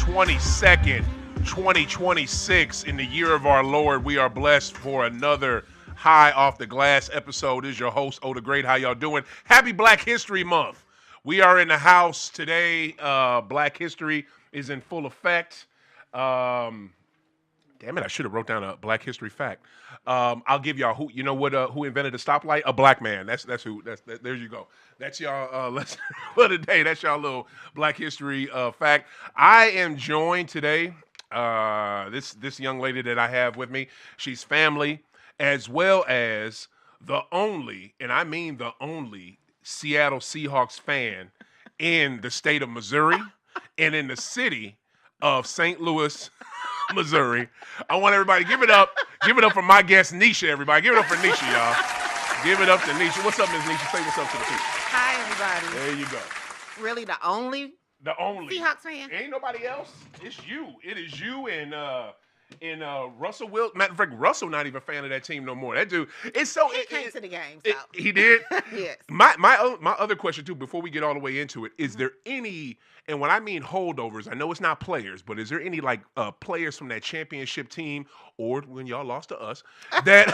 22nd, 2026, in the year of our Lord. We are blessed for another High Off the Glass episode. This is your host, OThaGreat. How y'all doing? Happy Black History Month. We are in the house today. Black History is in full effect. Damn it, I should have wrote down a Black History fact. I'll give y'all who invented the stoplight? A black man. That's who. There you go. That's y'all lesson for today. That's y'all little Black History fact. I am joined today. This young lady that I have with me. She's family, as well as the only, and I mean the only, Seattle Seahawks fan in the state of Missouri and in the city of St. Louis, Missouri. I want everybody to give it up. Give it up for my guest, Neisha, everybody. Give it up for Neisha, y'all. Give it up to Neisha. What's up, Ms. Neisha? Say what's up to the people. Hi, everybody. There you go. Really the only Seahawks fan? Ain't nobody else. It's you. It is you and Russell Wilson. Matter of fact, Russell not even a fan of that team no more. That dude, it's so. He came to the game, so. He did? Yes. My other question, too, before we get all the way into it, is there any, and when I mean holdovers, I know it's not players, but is there any, players from that championship team, or when y'all lost to us, that,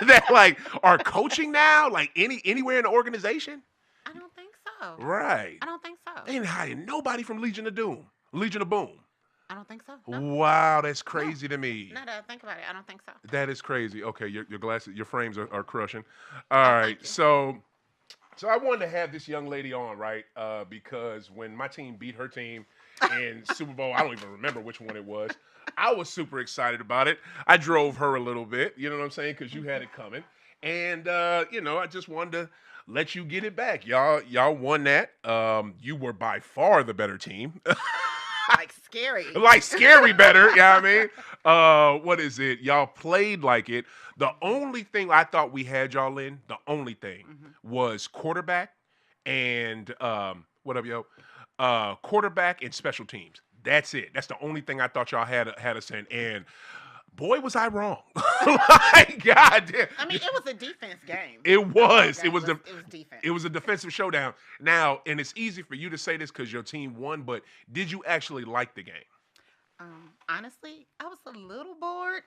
that are coaching now? Anywhere in the organization? I don't think so. Right. I don't think so. They ain't hiring nobody from Legion of Boom. I don't think so. No. Wow, that's crazy to me. No, think about it. I don't think so. That is crazy. Okay, your glasses, your frames are crushing. All right, so I wanted to have this young lady on, right? Because when my team beat her team in Super Bowl, I don't even remember which one it was. I was super excited about it. I drove her a little bit, you know what I'm saying? Because you had it coming, and I just wanted to let you get it back. Y'all won that. You were by far the better team. Scary better, you know what I mean? What is it? Y'all played like it. The only thing I thought we had y'all in, was quarterback and what up, yo? Quarterback and special teams. That's it. That's the only thing I thought y'all had us in. And boy, was I wrong. God damn. I mean, it was a defense game. It was. It was defense. It was a defensive showdown. Now, and it's easy for you to say this because your team won, but did you actually like the game? Honestly, I was a little bored.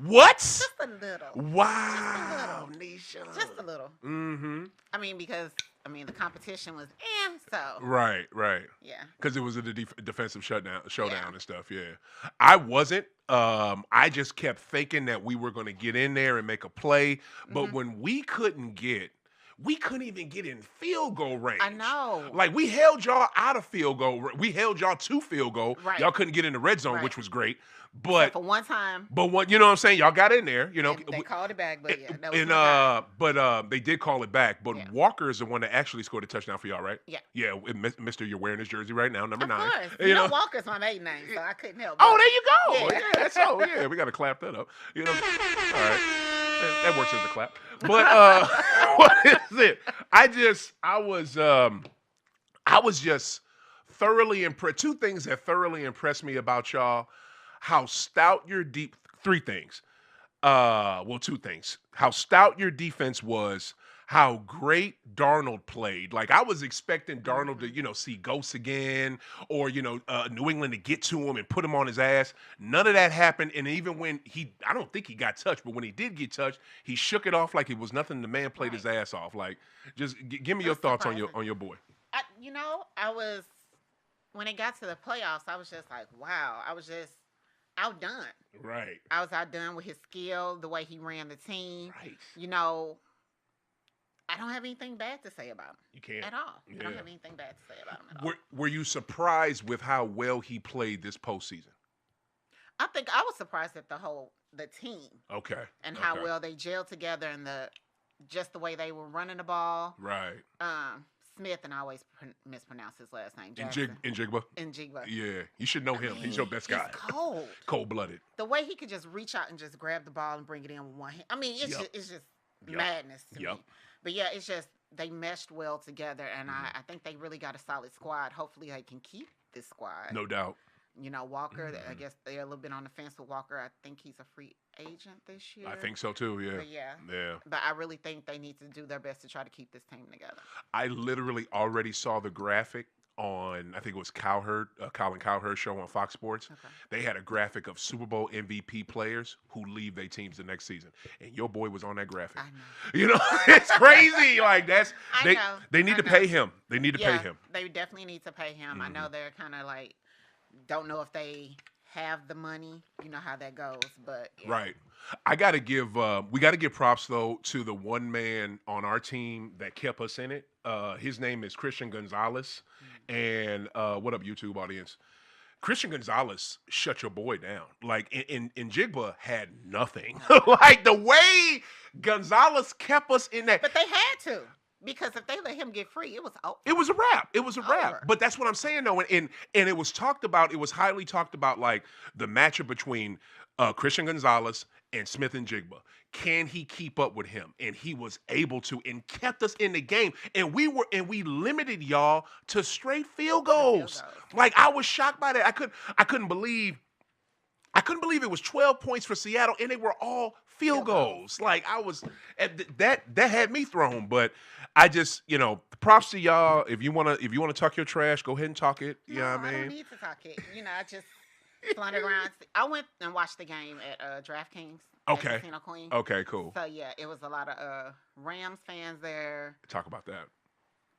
What? Just a little. Wow, Neisha. Just a little. Mm-hmm. I mean, because the competition was so. Right. Yeah. Because it was a defensive showdown and stuff. Yeah. I Yeah. wasn't. I just kept thinking that we were going to get in there and make a play, but when we couldn't even get in field goal range. I know. We held y'all out of field goal. We held y'all to field goal. Right. Y'all couldn't get in the red zone, which was great. But except for one time. But you know what I'm saying? Y'all got in there. You know, they called it back, but yeah, that was they did call it back. But Walker is the one that actually scored a touchdown for y'all, right? Yeah. Yeah, Mister, you're wearing his jersey right now, number 9. Of course. Walker's my maiden name, so I couldn't help. Oh, there you go. Yeah. Yeah, we got to clap that up. All right. That works as a clap. But what is it? I was just thoroughly impressed. 2 things that thoroughly impressed me about y'all: how stout your 3 things. 2 things. How stout your defense was. How great Darnold played. I was expecting Darnold to, see ghosts again, or New England to get to him and put him on his ass. None of that happened. And even when I don't think he got touched, but when he did get touched, he shook it off like it was nothing. The man played his ass off. Just give me your thoughts on your boy. I was, when it got to the playoffs, I was just like, wow. I was just outdone. Right. I was outdone with his skill, the way he ran the team. Right. I don't have anything bad to say about him. You can't. At all. Yeah. I don't have anything bad to say about him at all. Were you surprised with how well he played this postseason? I think I was surprised at the team. Okay. And how well they gelled together and just the way they were running the ball. Right. Smith, and I always mispronounce his last name. Njigba. Yeah, you should know him. He's your best guy. He's cold. Cold-blooded. The way he could just reach out and just grab the ball and bring it in with one hand. I mean, it's just madness to me. But yeah, it's just they meshed well together, and I think they really got a solid squad. Hopefully, they can keep this squad. No doubt. Walker, I guess they're a little bit on the fence with Walker. I think he's a free agent this year. I think so too, yeah. But yeah. But I really think they need to do their best to try to keep this team together. I literally already saw the graphic on, I think it was Colin Cowherd's show on Fox Sports. Okay. They had a graphic of Super Bowl MVP players who leave their teams the next season, and your boy was on that graphic. I know. You know, it's crazy. Like they need to pay him. They need to pay him. They definitely need to pay him. I know they're kind of like don't know if they have the money. You know how that goes, but Right. We got to give props though to the one man on our team that kept us in it. His name is Christian Gonzalez, and what up, YouTube audience? Christian Gonzalez shut your boy down. Like in Jigba had nothing. Like the way Gonzalez kept us in that. But they had to. Because if they let him get free, it was over. It was a wrap. It was a wrap. But that's what I'm saying, though. And it was talked about. It was highly talked about, like the matchup between Christian Gonzalez and Smith and Jigba. Can he keep up with him? And he was able to, and kept us in the game. And we limited y'all to straight field goals. Like I was shocked by that. I couldn't believe it was 12 points for Seattle, and they were all field goals. Like I was, that had me thrown. But I just, props to y'all. If you wanna talk your trash, go ahead and talk it. You know what I mean? I don't need to talk it. I just flundered around. I went and watched the game at DraftKings. Okay. Casino Queen. Okay, cool. So yeah, it was a lot of Rams fans there. Talk about that.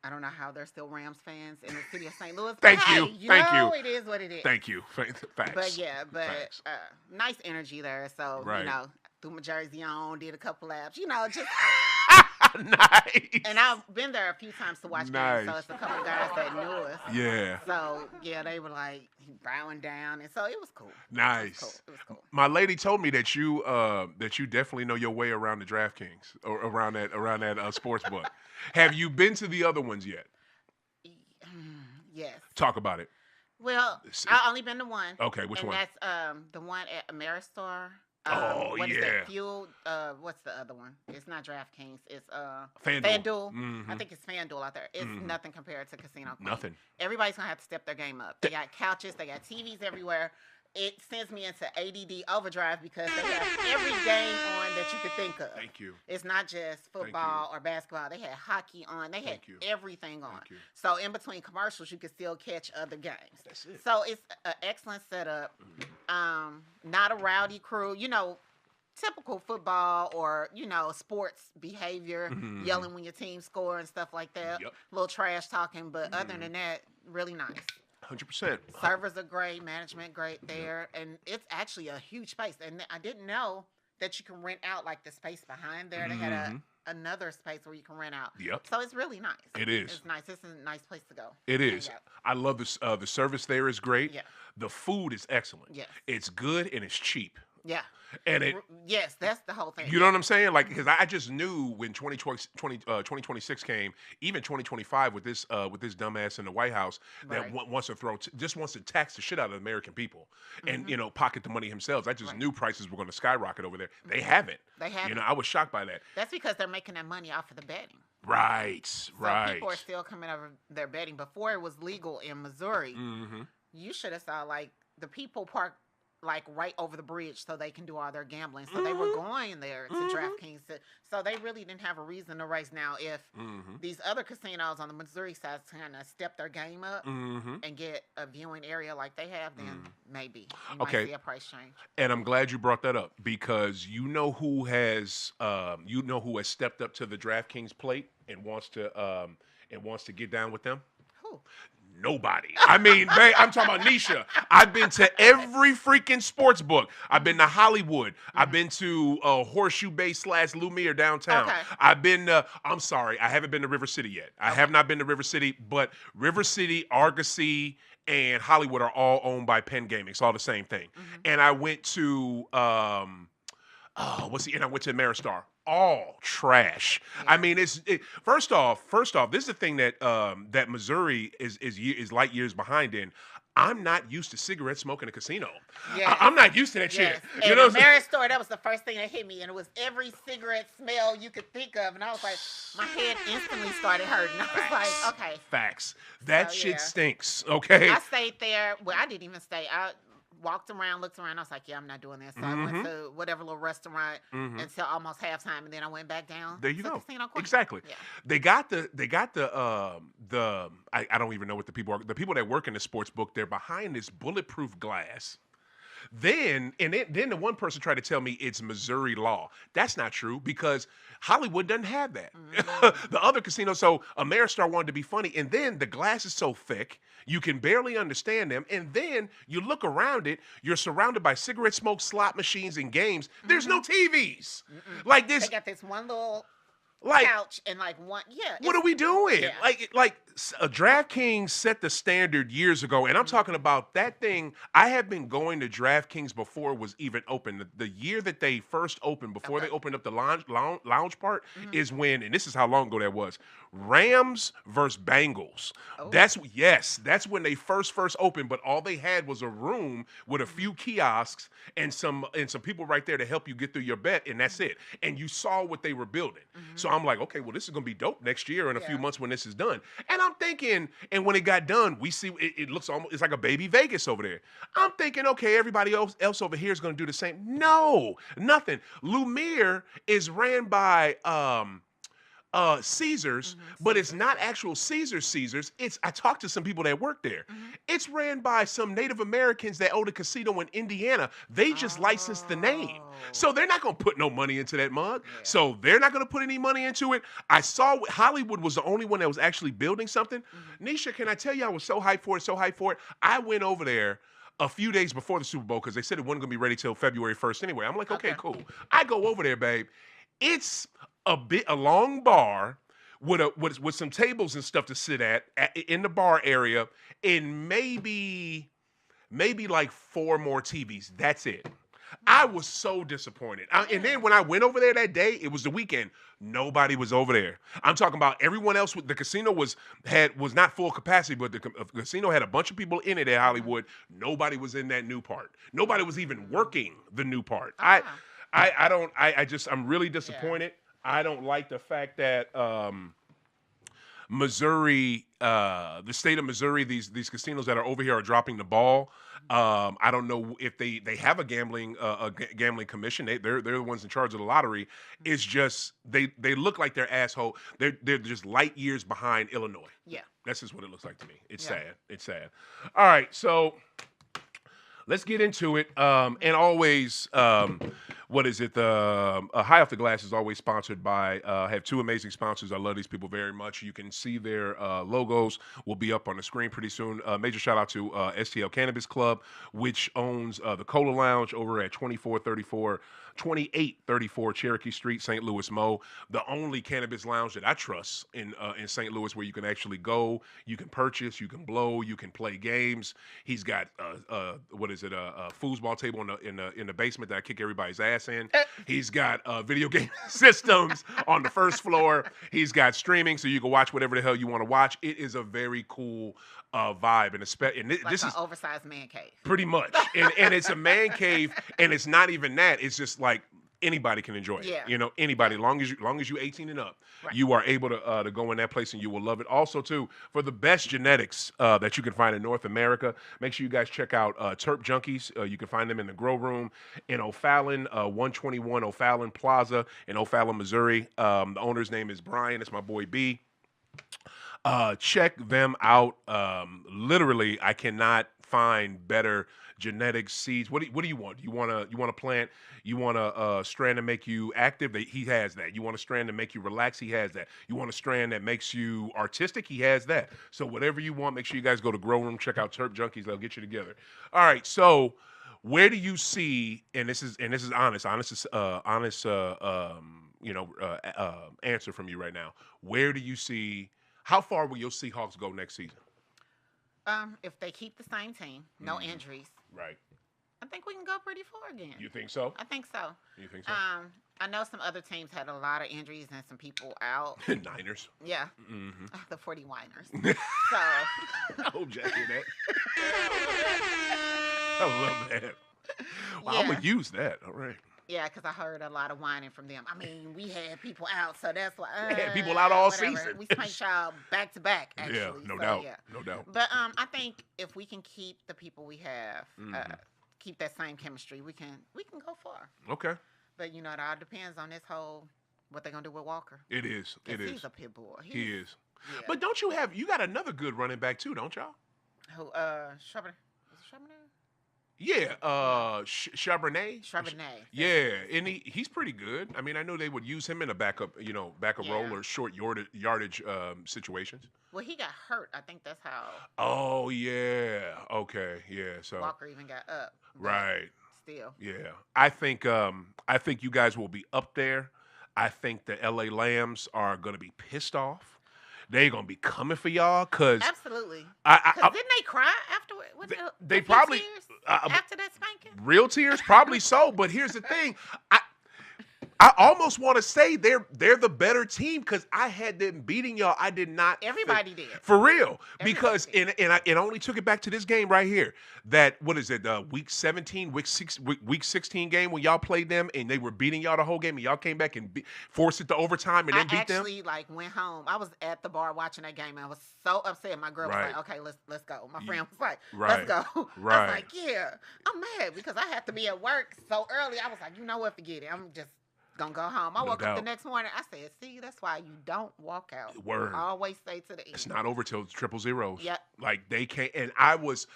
I don't know how they're still Rams fans in the city of St. Louis. Thank you. Thank you. It is what it is. Thank you. Facts. But yeah, nice energy there. So, right. threw my jersey on, did a couple laps, just. Nice. And I've been there a few times to watch games, so it's a couple guys that knew us. Yeah. So, yeah, they were like bowing down, and so it was cool. Nice. It was cool. My lady told me that you definitely know your way around the DraftKings or around that sports book. Have you been to the other ones yet? Yes. Talk about it. Well, I've only been to one. Okay, which one? That's the one at Ameristar. What is that? Fuel. What's the other one? It's not DraftKings. It's FanDuel. I think it's FanDuel out there. It's nothing compared to Casino Queen. Nothing. Everybody's gonna have to step their game up. They got couches. They got TVs everywhere. It sends me into ADD overdrive because they have every game on that you could think of. Thank you. It's not just football or basketball. They had hockey on. They had everything on. So in between commercials, you could still catch other games. That's it. So it's an excellent setup. Not a rowdy crew. Typical football or, sports behavior, yelling when your team score and stuff like that. Yep. A little trash talking. But other than that, really nice. 100%. Servers are great, management great there, and it's actually a huge space. And I didn't know that you can rent out like the space behind there. They had another space where you can rent out. Yep. So it's really nice. It is. It's nice. It's a nice place to go. It is. I love this. The service there is great. Yeah. The food is excellent. Yeah. It's good and it's cheap. Yeah. And yes, that's the whole thing. You know what I'm saying? Like, because I just knew when 2026 came, even 2025 with this dumbass in the White House that wants to tax the shit out of the American people and pocket the money themselves. I just knew prices were going to skyrocket over there. They haven't. They haven't. I was shocked by that. That's because they're making that money off of the betting. Right. So right. People are still coming over their betting. Before it was legal in Missouri, you should have saw like the people park like right over the bridge so they can do all their gambling. So they were going there to DraftKings. So they really didn't have a reason to race. Now, if these other casinos on the Missouri side kind of step their game up and get a viewing area like they have, then maybe you might see a price change. And I'm glad you brought that up because you know who has stepped up to the DraftKings plate and wants to get down with them? Who? Nobody. I mean, I'm talking about Neisha. I've been to every freaking sports book. I've been to Hollywood. I've been to Horseshoe Bay / Lumiere downtown. Okay. I've been I'm sorry, I haven't been to River City yet. I have not been to River City, but River City, Argosy, and Hollywood are all owned by Penn Gaming. It's all the same thing. And I went to and I went to Ameristar. All trash. Yeah. I mean, first off, this is the thing that Missouri is light years behind in. I'm not used to cigarette smoke in a casino. Yeah. I'm not used to that shit. You know, Ameristar, that was the first thing that hit me, and it was every cigarette smell you could think of, and I was like, my head instantly started hurting. I was like, okay. Facts. That shit stinks. Okay. I stayed there. Well, I didn't even stay. walked around, looked around. I was like, yeah, I'm not doing this. So I went to whatever little restaurant until almost halftime, and then I went back down. There you go. Casino Queen. Exactly. Yeah. They got the I don't even know what the people are. The people that work in the sports book, they're behind this bulletproof glass. Then the one person tried to tell me it's Missouri law. That's not true because Hollywood doesn't have that. The other casinos, so Ameristar wanted to be funny, and then the glass is so thick you can barely understand them. And then you look around it, you're surrounded by cigarette smoke, slot machines, and games. There's no TVs. Like this. They got this one little Like, couch and like one. Yeah. what are we doing? Yeah. Like DraftKings set the standard years ago, and I'm talking about that thing. I have been going to DraftKings before it was even open. The year that they first opened, before they opened up the lounge part, is when, and this is how long ago that was. Rams versus Bengals. Oh. That's when they first opened, but all they had was a room with a few kiosks and some people right there to help you get through your bet, and that's it. And you saw what they were building. So I'm like, okay, well, this is gonna be dope next year in a few months when this is done. And I'm thinking, and when it got done, we see it looks almost, it's like a baby Vegas over there. I'm thinking, okay, everybody else over here is gonna do the same. No, nothing. Lumiere is ran by Caesars, but it's not actual Caesars. I talked to some people that work there. It's ran by some Native Americans that own a casino in Indiana. They just licensed the name. So they're not going to put no money into that mug. Yeah. So they're not going to put any money into it. I saw Hollywood was the only one that was actually building something. Neisha, can I tell you I was so hyped for it. I went over there a few days before the Super Bowl because they said it wasn't going to be ready till February 1st anyway. I'm like, okay, cool. I go over there, babe. It's a long bar with some tables and stuff to sit at in the bar area, and maybe like 4 more TVs. That's it. I was so disappointed. And then when I went over there that day, it was the weekend. Nobody was over there. I'm talking about everyone else. The casino was not full capacity, but the casino had a bunch of people in it at Hollywood. Nobody was in that new part. Nobody was even working the new part. I'm really disappointed. Yeah. I don't like the fact that Missouri, the state of Missouri, these casinos that are over here are dropping the ball. I don't know if they have a gambling commission. They're the ones in charge of the lottery. It's just they look like they're asshole. They're just light years behind Illinois. Yeah, that's just what it looks like to me. It's sad. It's sad. All right, so let's get into it. And always, what is it? High Off the Glass is always sponsored by, have 2 amazing sponsors. I love these people very much. You can see their logos will be up on the screen pretty soon. Major shout out to STL Cannabis Club, which owns the Cola Lounge over at 2834 Cherokee Street, St. Louis, Mo. The only cannabis lounge that I trust in St. Louis, where you can actually go, you can purchase, you can blow, you can play games. He's got a foosball table in the basement that I kick everybody's ass in. He's got video game systems on the first floor. He's got streaming, so you can watch whatever the hell you want to watch. It is a very cool vibe, and this is oversized man cave, pretty much. And it's a man cave, and it's not even that. It's just like anybody can enjoy it. Yeah. You know, anybody, long as you 18 and up, you are able to go in that place and you will love it. Also, too, for the best genetics that you can find in North America, make sure you guys check out Terp Junkies. You can find them in the Grow Room in O'Fallon, 121 O'Fallon Plaza in O'Fallon, Missouri. The owner's name is Brian. It's my boy B. Check them out. Literally, I cannot find better genetics, seeds. What do you want? You want to plant? You want a strand to make you active? He has that. You want a strand to make you relax? He has that. You want a strand that makes you artistic? He has that. So whatever you want, make sure you guys go to Grow Room. Check out Terp Junkies. They'll get you together. All right. So where do you see? And this is honest answer from you right now. Where do you see? How far will your Seahawks go next season? If they keep the same team, no injuries. Right. I think we can go pretty far again. You think so? I think so. You think so? I know some other teams had a lot of injuries and some people out. Niners. Yeah. Mm-hmm. The 40-winers. So. I hope Jack hear that. I love that. Well, yeah. I'm going to use that. All right. Yeah, because I heard a lot of whining from them. I mean, we had people out, so that's why. We had people out all whatever. season. We spanked y'all back to back, actually. Yeah, no doubt. Yeah. No doubt. But I think if we can keep the people we have, keep that same chemistry, we can go far. Okay. But it all depends on this whole what they're gonna do with Walker. It is. It is. He's a pit bull. He is. Yeah. But don't you got another good running back too, don't y'all? Who? Charbonnet. Is it Charbonnet? Yeah, Charbonnet. Charbonnet. Yeah, and he's pretty good. I mean, I know they would use him in a backup role or short yardage situations. Well, he got hurt. I think that's how. Oh yeah. Okay. Yeah. So Walker even got up. Right. Still. Yeah. I think you guys will be up there. I think the LA Lambs are gonna be pissed off. They're gonna be coming for y'all because absolutely. Didn't they cry afterward? They probably after that spanking. Real tears, probably so. But here's the thing, I almost want to say they're the better team because I had them beating y'all. I did not. Everybody did. For real. Because it only took it back to this game right here. That, what is it, week 17, week 16 game when y'all played them and they were beating y'all the whole game and y'all came back and forced it to overtime and then beat them? I actually went home. I was at the bar watching that game and I was so upset. My girl was like, okay, let's go. My friend was like, let's go. Right. I was like, yeah. I'm mad because I had to be at work so early. I was like, you know what, forget it. I'm just gonna go home. I woke up the next morning. I said, see, that's why you don't walk out. Word. Always stay to the end. It's not over till 000. Yep. Like they can't. And I was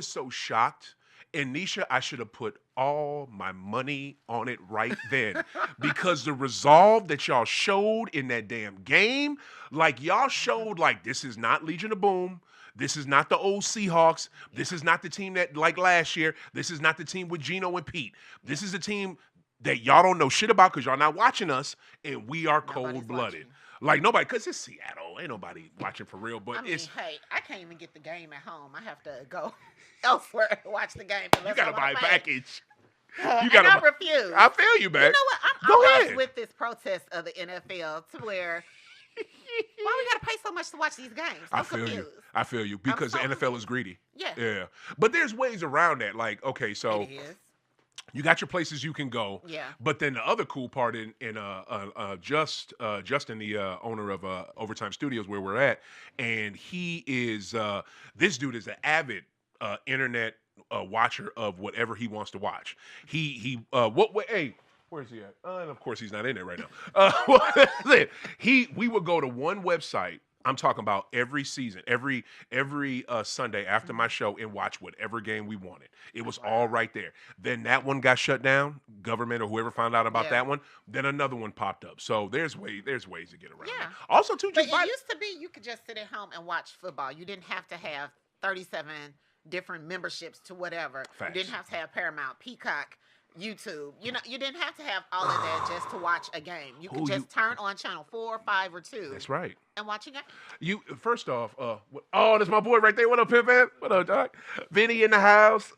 so shocked. And Neisha, I should have put all my money on it right then because the resolve that y'all showed in that damn game, like y'all showed, like this is not Legion of Boom. This is not the old Seahawks. This is not the team that like last year. This is not the team with Gino and Pete. This is a team that y'all don't know shit about because y'all not watching us, and we are cold-blooded. Like nobody, because it's Seattle. Ain't nobody watching for real. But hey, I can't even get the game at home. I have to go elsewhere to watch the game. You gotta buy a package. I refuse. I feel you, man. You know what? I'm almost with this protest of the NFL to where why we gotta pay so much to watch these games? I feel you because the NFL is greedy. Yeah. Yeah. But there's ways around that. Like, okay, so you got your places you can go. Yeah. But then the other cool part in Justin, the owner of Overtime Studios where we're at, and he is this dude is an avid internet watcher of whatever he wants to watch. Hey, where's he at? And of course he's not in there right now. We would go to one website. I'm talking about every season, every Sunday after my show and watch whatever game we wanted. It was all right there. Then that one got shut down, government or whoever found out about that one. Then another one popped up. So there's ways to get around that. Also, too, it used to be you could just sit at home and watch football. You didn't have to have 37 different memberships to whatever. Facts. You didn't have to have Paramount, Peacock, YouTube. You didn't have to have all of that just to watch a game. You could just turn on channel 4, 5, or 2. That's right. And watch a game. You first off, that's my boy right there. What up, Pimp? What up, Doc? Vinny in the house.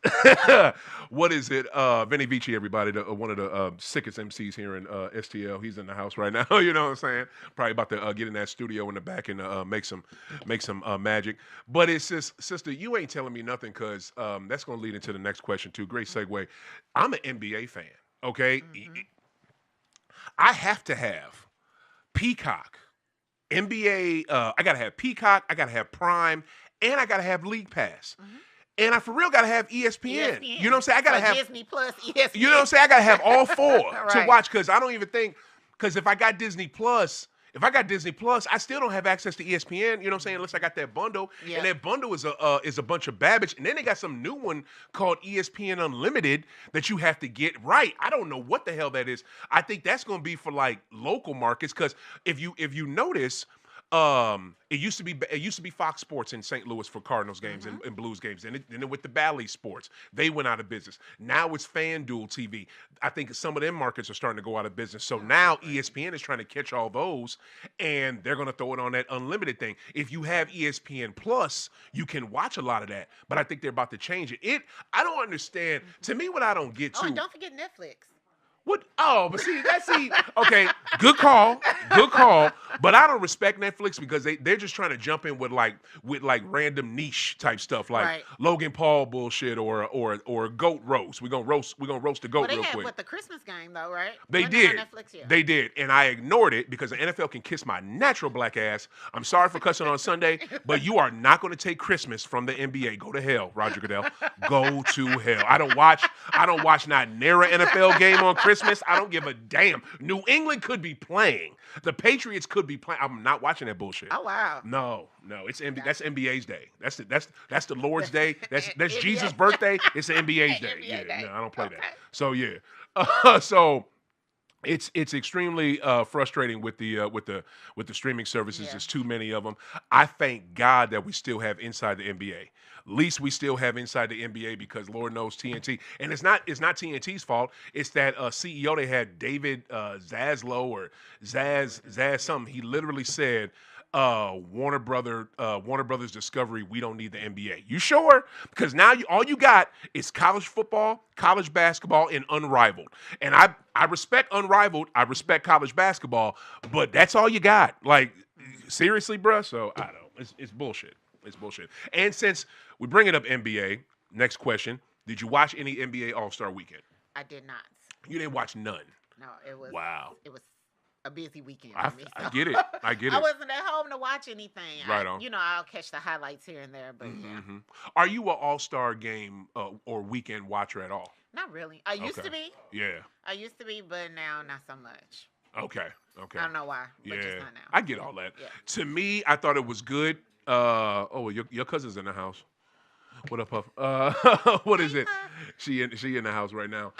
What is it? Vinny Vici, everybody, one of the sickest MCs here in STL. He's in the house right now. You know what I'm saying? Probably about to get in that studio in the back and make some magic. But it's just, sister, you ain't telling me nothing because that's gonna lead into the next question too. Great segue. I'm an NBA fan. Okay, I have to have Peacock. NBA, I gotta have Peacock, I gotta have Prime, and I gotta have League Pass. And I for real gotta have ESPN. You know what I'm saying? I gotta have Disney Plus, ESPN. You know what I'm saying? I gotta have all four to watch because I don't even think if I got Disney Plus, I still don't have access to ESPN. You know what I'm saying? Unless I got that bundle, and that bundle is a bunch of babbage. And then they got some new one called ESPN Unlimited that you have to get right. I don't know what the hell that is. I think that's going to be for like local markets because if you notice. It used to be Fox Sports in St. Louis for Cardinals games and Blues games. Then with the Bally Sports, they went out of business. Now it's FanDuel TV. I think some of them markets are starting to go out of business. So now ESPN is trying to catch all those, and they're going to throw it on that unlimited thing. If you have ESPN Plus, you can watch a lot of that. But I think they're about to change it. I don't understand. To me, what I don't get to. And don't forget Netflix. What? Oh, but see, okay, good call. But I don't respect Netflix because they're just trying to jump in with random niche type stuff like Right. Logan Paul bullshit or goat roast. We're gonna roast the Well, goat they real had quick. the Christmas game though, right? They Wasn't that on did. Netflix? Yeah. They did. And I ignored it because the NFL can kiss my natural black ass. I'm sorry for cussing on Sunday, but you are not going to take Christmas from the NBA. Go to hell, Roger Goodell. Go to hell. I don't watch not near an NFL game on Christmas. I don't give a damn. New England could be playing. The Patriots could be playing. I'm not watching that bullshit. Oh wow. No, it's Gotcha. that's NBA's day. That's the Lord's day. That's NBA. Jesus' birthday. It's the NBA's day. NBA Yeah, day. no, I don't play Okay. that. So yeah, so it's extremely frustrating with the streaming services. Yeah. There's too many of them. I thank God that we still have Inside the NBA. At least we still have Inside the NBA because Lord knows TNT, and it's not TNT's fault. It's that CEO they had, David Zaslow or Zaz something. He literally said, Warner Brothers Discovery, we don't need the NBA. You sure? Because now all you got is college football, college basketball, and Unrivaled. And I respect Unrivaled. I respect college basketball, but that's all you got. Like, seriously, bruh? So I don't know. It's bullshit. It's bullshit. And since we bring it up NBA, next question. Did you watch any NBA All-Star Weekend? I did not. You didn't watch none. No, it was. Wow. It was a busy weekend I for me. I get it. I get I it. wasn't at home to watch anything. Right on. I'll catch the highlights here and there, but yeah, Mhm. Are you an All-Star game or weekend watcher at all? not really. I used Okay. to be. Yeah. I used to be, but now not so much. Okay. Okay. I don't know why, but just Yeah. not now. I get all that. Yeah. To me, I thought it was good. Your cousin's in the house. What up, Puff? What is it? She in the house right now.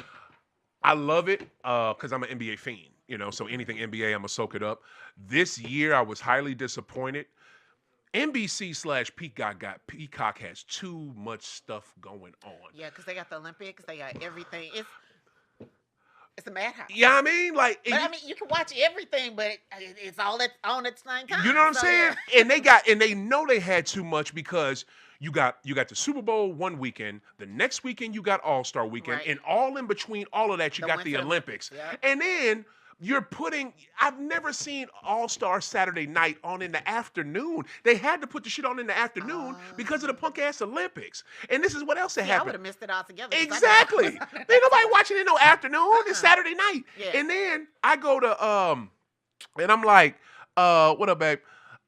I love it because I'm an NBA fiend. So anything NBA, I'm gonna soak it up. This year, I was highly disappointed. NBC/Peacock has too much stuff going on. Yeah, because they got the Olympics, they got everything. It's a madhouse. Yeah, I mean, like, But I mean, you can watch everything, but it's all on at the same time. you know what I'm So, saying? yeah. And they know they had too much because you got the Super Bowl one weekend, the next weekend you got All-Star weekend, Right. and all in between all of that you The got the Winter Olympics. Olympics, And then I've never seen All-Star Saturday night on in the afternoon. They had to put the shit on in the afternoon because of the punk ass Olympics. And this is what else that I would happened. have missed it altogether. 'cause I Exactly. know- Ain't nobody watching it no afternoon. It's Saturday night. Yeah. And then I go to and I'm like, what up, babe?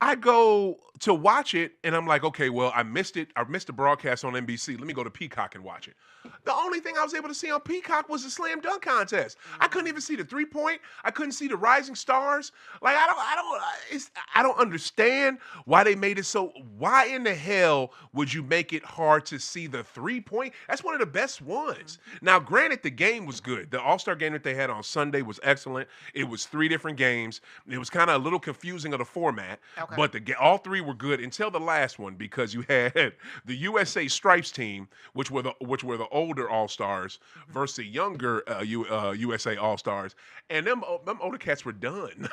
I go to watch it and I'm like, okay, well, I missed it. I missed the broadcast on NBC. Let me go to Peacock and watch it. The only thing I was able to see on Peacock was the slam dunk contest. I couldn't even see the 3-point. I couldn't see the rising stars. Like I don't understand why they made it so. Why in the hell would you make it hard to see the 3-point? That's one of the best ones. Now, granted, the game was good. The All-Star game that they had on Sunday was excellent. It was 3 different games. It was kind of a little confusing of the format, Okay. but all 3 were good until the last one because you had the USA Stripes team, which were the older All-Stars versus the younger USA All-Stars, and them older cats were done.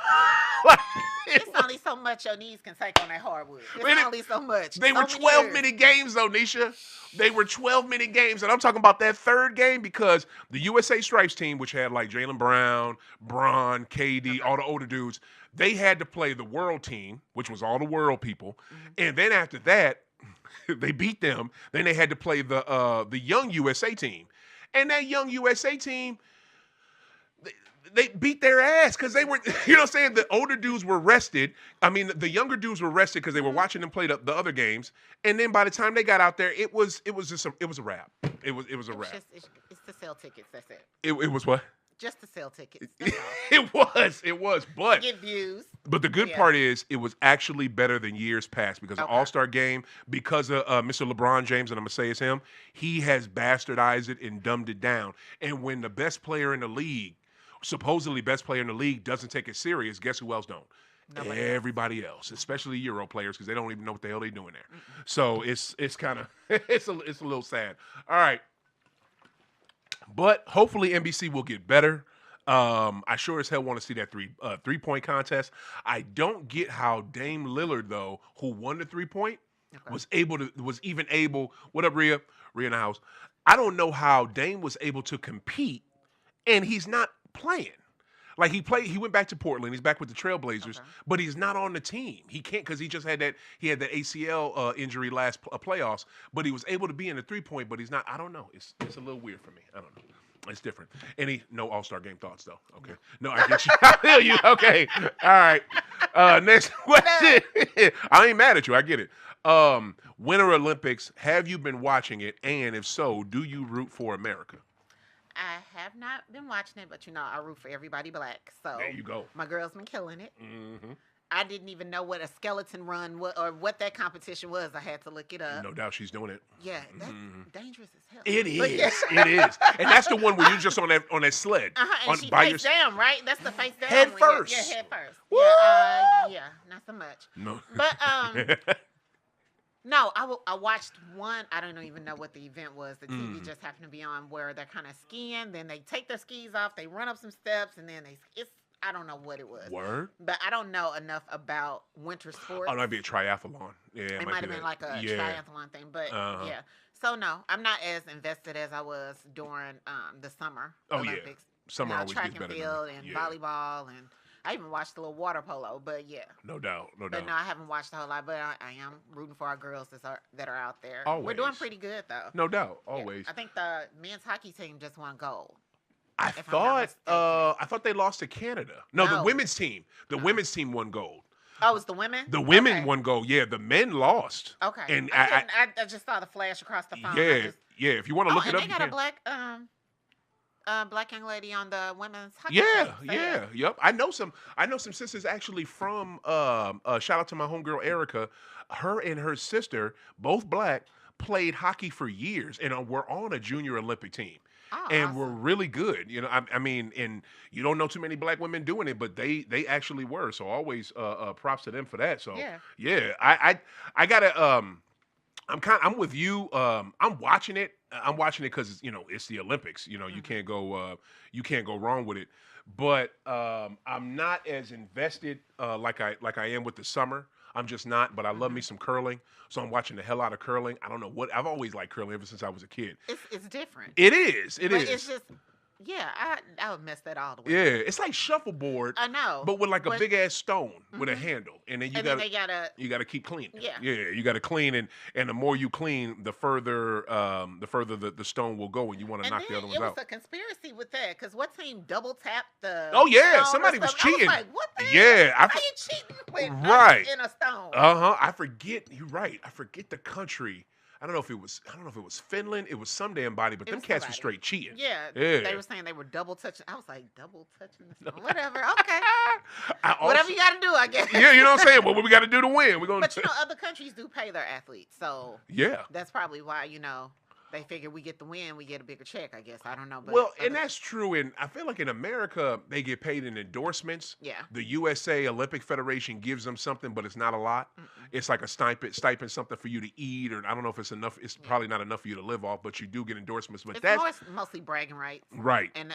It's only so much your knees can take on that hardwood. It's Man, only so much. They So were many 12-minute games, though, Neisha. They were 12-minute games, and I'm talking about that third game because the USA Stripes team, which had like Jaylen Brown, Bron, KD, all the older dudes, they had to play the world team, which was all the world people, and then after that, they beat them. Then they had to play the young USA team, and that young USA team, they beat their ass because they were, you know what I'm saying? The older dudes were rested. I mean, the younger dudes were rested because they were watching them play the other games. And then by the time they got out there, it was a wrap. It was a wrap. It's to sell tickets. That's it. It was what? Just to sell tickets. That's all. It was. But Get views. But the good part is it was actually better than years past because the All-Star game, because of Mr. LeBron James, and I'm going to say it's him, he has bastardized it and dumbed it down. And when the best player in the league, supposedly best player in the league, doesn't take it serious, guess who else don't? Everybody else, especially Euro players, because they don't even know what the hell they're doing there. So it's kind of it's a little sad. All right, but hopefully NBC will get better. I sure as hell want to see that 3-point contest. I don't get how Dame Lillard, though, who won the 3-point, was even able. What up, Rhea? Rhea in the house. I don't know how Dame was able to compete, and he's not playing. Like he went back to Portland. He's back with the Trailblazers, Okay. but he's not on the team. He can't because he just had that. He had that ACL injury last playoffs, but he was able to be in the 3-point. But he's not. I don't know. It's a little weird for me. I don't know. It's different. No All-Star game thoughts though. Okay. No, I get you. I feel you. Okay. All right. Next question. I ain't mad at you. I get it. Winter Olympics. Have you been watching it? And if so, do you root for America? I have not been watching it, but I root for everybody black. So There you go. my girl's been killing it. Mm-hmm. I didn't even know what a skeleton run or what that competition was. I had to look it up. No doubt she's doing it. Yeah, that's dangerous as hell. It is. Yeah. It is. And that's the one where you're just on that sled. And she face down, right? That's the face down. Head first. Yeah, head first. Woo! Yeah, not so much. No. But no, I watched one. I don't even know what the event was. The TV just happened to be on where they're kind of skiing. Then they take their skis off. They run up some steps, and then I don't know what it was. Word? But I don't know enough about winter sports. Oh, it might be a triathlon. Yeah, it might have been like a triathlon thing. But yeah. So no, I'm not as invested as I was during the summer Olympics. Yeah. Summer always track gets and better. field and volleyball, and I even watched a little water polo. But yeah. No doubt. But no, I haven't watched a whole lot. But I am rooting for our girls that are out there. Always. We're doing pretty good though. No doubt. Always. Yeah. I think the men's hockey team just won gold. I thought they lost to Canada. No, the women's team. The women's team won gold. Oh, it's the women? The women won gold. Yeah, the men lost. Okay. And I just saw the flash across the phone. Yeah. If you want to look it up, they got a black young lady on the women's hockey team. Yep. I know some sisters actually from shout out to my homegirl Erica. Her and her sister, both black, played hockey for years and were on a junior Olympic team. Oh, and awesome. we're really good. I mean, and you don't know too many black women doing it, but they actually were. So always props to them for that. So yeah, I gotta I'm with you. I'm watching it. I'm watching it because it's the Olympics. You can't go wrong with it. But I'm not as invested like I am with the summer. I'm just not, but I love me some curling, so I'm watching the hell out of curling. I don't know what I've always liked curling ever since I was a kid. It's different. It is. It is. It's just I would mess that all the way. Yeah, it's like shuffleboard. I know, but with like a big ass stone with a handle, and then you gotta keep cleaning. Yeah, you gotta clean, and the more you clean, the further the stone will go, and you want to knock the other ones out. It was a conspiracy with that because what team double tapped the? Oh yeah, somebody was cheating. I was like, what the hell? Yeah, how you cheating with in a stone? I forget. You're right. I forget the country. I don't know if it was Finland. It was some damn body, but them cats were straight cheating. Yeah. They were saying they were double touching. I was like, double touching the stone. Whatever. Okay. Whatever you got to do, I guess. Yeah, you know what I'm saying? What we got to do to win? But other countries do pay their athletes, so yeah, that's probably why they figure we get the win, we get a bigger check. I guess I don't know. But and that's true. And I feel like in America they get paid in endorsements. Yeah. The USA Olympic Federation gives them something, but it's not a lot. It's like a stipend, something for you to eat, or I don't know if it's enough. It's probably not enough for you to live off, but you do get endorsements. But that's mostly bragging rights. Right. And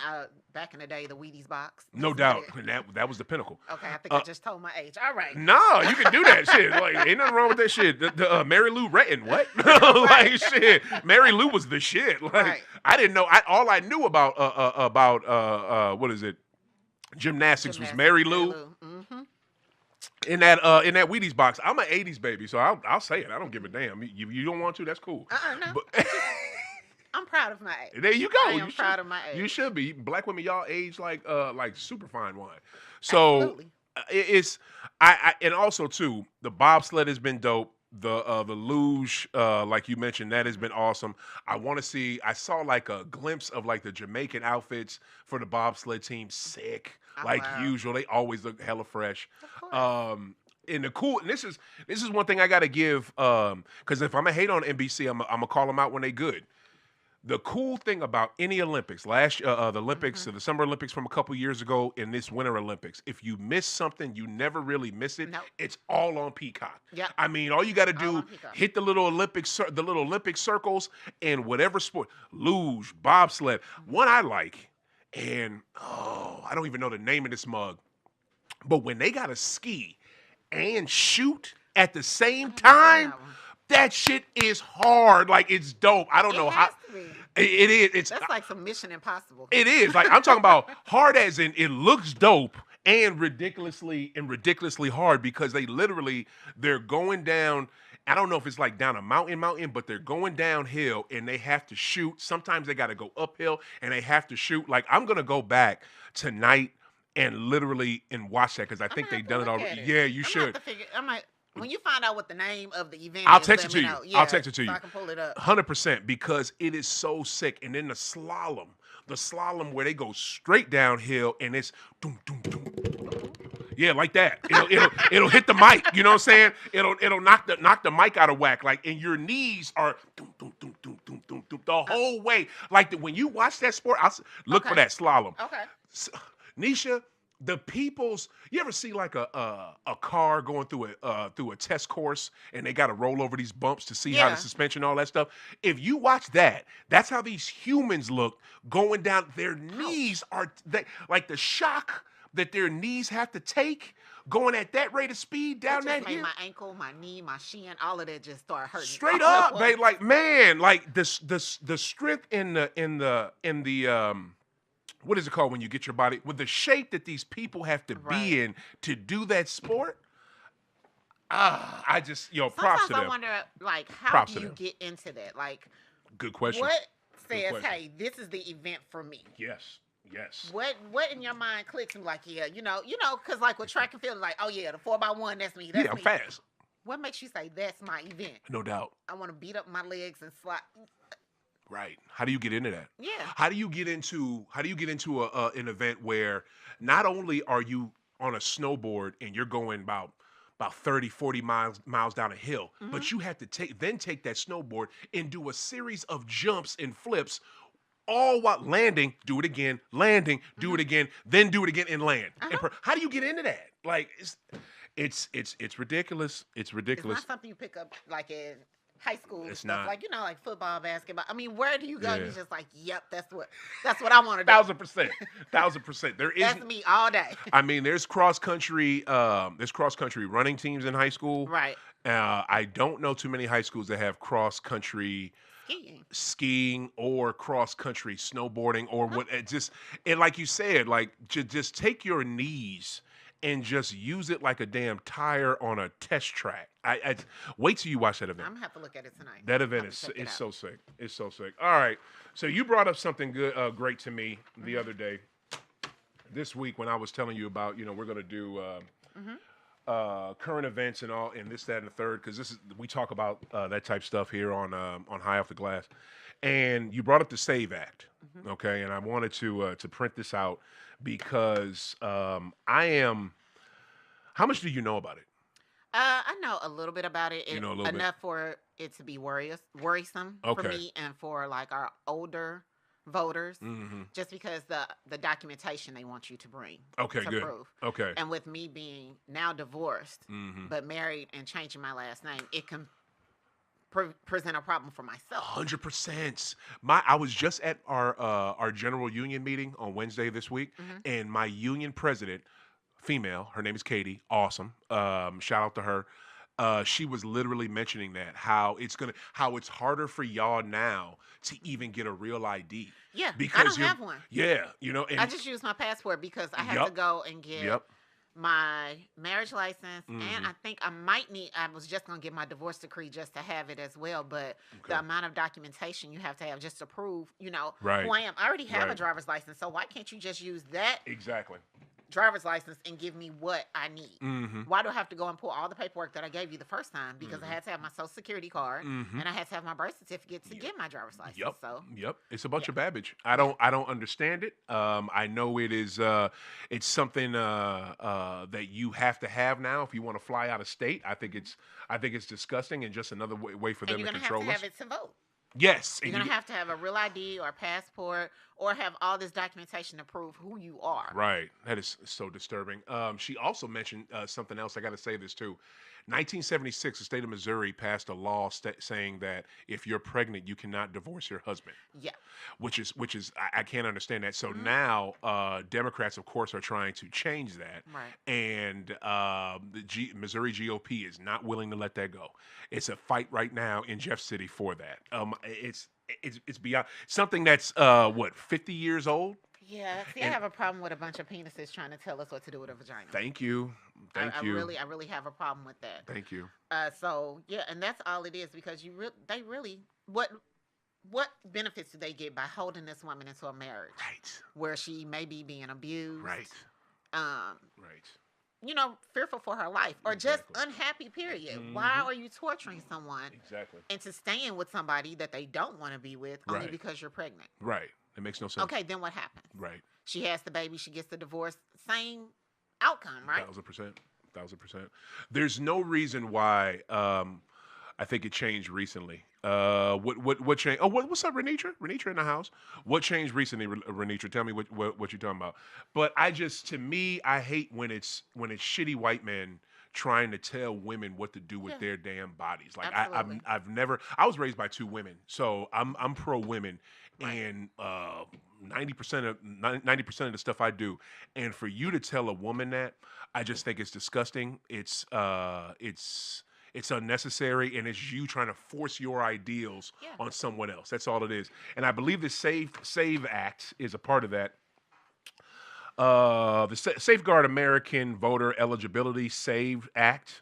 back in the day, the Wheaties box. No doubt. And that was the pinnacle. Okay, I think I just told my age. All right. No, you can do that shit. Like, ain't nothing wrong with that shit. The Mary Lou Retton, what? Like shit. Mary Lou was the shit. Like I didn't know. All I knew about what is it? Gymnastics was Mary Lou. Mm-hmm. In that Wheaties box. I'm an '80s baby, so I'll say it. I don't give a damn. You don't want to? That's cool. No. But, I'm proud of my age. There you go. I am proud of my age. You should be. Black women, y'all age like super fine wine. So it's and also too, the bobsled has been dope. The luge, like you mentioned, that has been awesome. I saw like a glimpse of like the Jamaican outfits for the bobsled team. Sick. Usual. They always look hella fresh. And this is one thing I gotta give, because if I'm gonna hate on NBC, I'm gonna call them out when they good. The cool thing about any Olympics, the Olympics, the Summer Olympics from a couple years ago, and this Winter Olympics, if you miss something, you never really miss it. Nope. It's all on Peacock. Yeah. I mean, all you got to do, hit the little Olympic circles, and whatever sport, luge, bobsled. One I like, and I don't even know the name of this mug, but when they got to ski and shoot at the same time. That shit is hard. Like, it's dope. I don't know how. Has to be. It is. That's like some Mission Impossible. It is. Like, I'm talking about hard as in it looks dope and ridiculously hard because they're going down. I don't know if it's like down a mountain, but they're going downhill and they have to shoot. Sometimes they got to go uphill and they have to shoot. Like, I'm going to go back tonight and watch that because I think they've done it already. Yeah, you should. When you find out what the name of the event I'll is, text it to you. Yeah, I'll text it to you. So I can pull it up. 100% because it is so sick. And then the slalom where they go straight downhill and it's doom, doom, doom. Yeah, like that. It'll hit the mic. You know what I'm saying? It'll knock the mic out of whack. Like, and your knees are doom, doom, doom, doom, doom, doom, doom, the whole way. Like, when you watch that sport, look for that slalom. Okay. Neisha, you ever see like a car going through a test course and they got to roll over these bumps to see how the suspension, all that stuff. If you watch that, that's how these humans look going down. Their knees are like the shock that their knees have to take going at that rate of speed down that hill. My ankle, my knee, my shin, all of that just start hurting. Straight up, babe. Like, man, like the strength in the what is it called when you get your body with the shape that these people have to be in to do that sport? I just props to them. Sometimes I wonder, like, how do you get into that? Like, good question. What says, hey, this is the event for me? Yes. What in your mind clicks and like, yeah, because like with track and field, like, oh yeah, the 4x1, that's me. I'm fast. What makes you say that's my event? No doubt. I want to beat up my legs and slide. Right. How do you get into that? Yeah. How do you get into an event where not only are you on a snowboard and you're going about 30, 40 miles down a hill, but you have to take that snowboard and do a series of jumps and flips, all while landing, do it again, landing, do it again, then do it again and land. How do you get into that? Like, it's ridiculous. It's ridiculous. It's not something you pick up like in high school. It's stuff. not. Like, like football, basketball. I mean, where do you go? You're just like, yep, that's what I want to do. 1,000%. 1,000%. That's me all day. I mean, there's cross country running teams in high school. Right. I don't know too many high schools that have cross country skiing or cross country snowboarding or what. And like you said, like just take your knees and just use it like a damn tire on a test track. I wait till you watch that event. I'm gonna have to look at it tonight. That event is so sick. It's so sick. All right, so you brought up something great to me the other day, this week when I was telling you about we're gonna do current events and all and this, that, and the third because we talk about that type stuff here on High Off the Glass, and you brought up the SAVE Act, okay, and I wanted to print this out because I am. How much do you know about it? I know a little bit about it. You know a little enough for it to be worrisome for me and for like our older voters, just because the documentation they want you to bring to prove. Okay. And with me being now divorced, but married and changing my last name, it can present a problem for myself. 100%. I was just at our general union meeting on Wednesday this week, and my union president, female, her name is Katie, awesome. Shout out to her. She was literally mentioning that how it's harder for y'all now to even get a real ID. Yeah, because I don't have one. Yeah, and I just use my passport because I have to go and get my marriage license, and I think I might need. I was just gonna get my divorce decree just to have it as well, but the amount of documentation you have to have just to prove, who I am. I already have a driver's license, so why can't you just use that? Exactly. Driver's license and give me what I need. Why do I have to go and pull all the paperwork that I gave you the first time? Because I had to have my social security card and I had to have my birth certificate to get my driver's license. Yep. It's a bunch of babbage. I don't understand it. I know it is. It's something that you have to have now if you want to fly out of state. I think it's disgusting and just another way for them to control us. You're gonna have to have it to vote. Yes. You're going to have a real ID or a passport or have all this documentation to prove who you are. Right. That is so disturbing. She also mentioned something else. I got to say this too. 1976, the state of Missouri passed a law saying that if you're pregnant, you cannot divorce your husband. Yeah. Which is I can't understand that. So now Democrats, of course, are trying to change that. Right. And the Missouri GOP is not willing to let that go. It's a fight right now in Jeff City for that. It's beyond something that's 50 years old. Yeah, see, I have a problem with a bunch of penises trying to tell us what to do with a vagina. Thank you. I really have a problem with that. Thank you. So yeah, and that's all it is because they really what benefits do they get by holding this woman into a marriage? Right. Where she may be being abused. Right. Right. You know, fearful for her life or just unhappy, period. Why are you torturing someone into staying with somebody that they don't want to be with only because you're pregnant? Right. It makes no sense. Okay, then what happens? Right. She has the baby, she gets the divorce, same outcome, right? 1,000%. There's no reason why I think it changed recently. What changed? Oh, what's up, Renitra? Renitra in the house. What changed recently, Renitra? Tell me what you're talking about. But to me, I hate when it's shitty white men trying to tell women what to do with their damn bodies. Like I was raised by two women, so I'm pro women, and 90% of the stuff I do, and for you to tell a woman that, I just think it's disgusting. It's unnecessary, and it's you trying to force your ideals on someone else. That's all it is. And I believe the Save Act is a part of that. The Safeguard American Voter Eligibility SAVE Act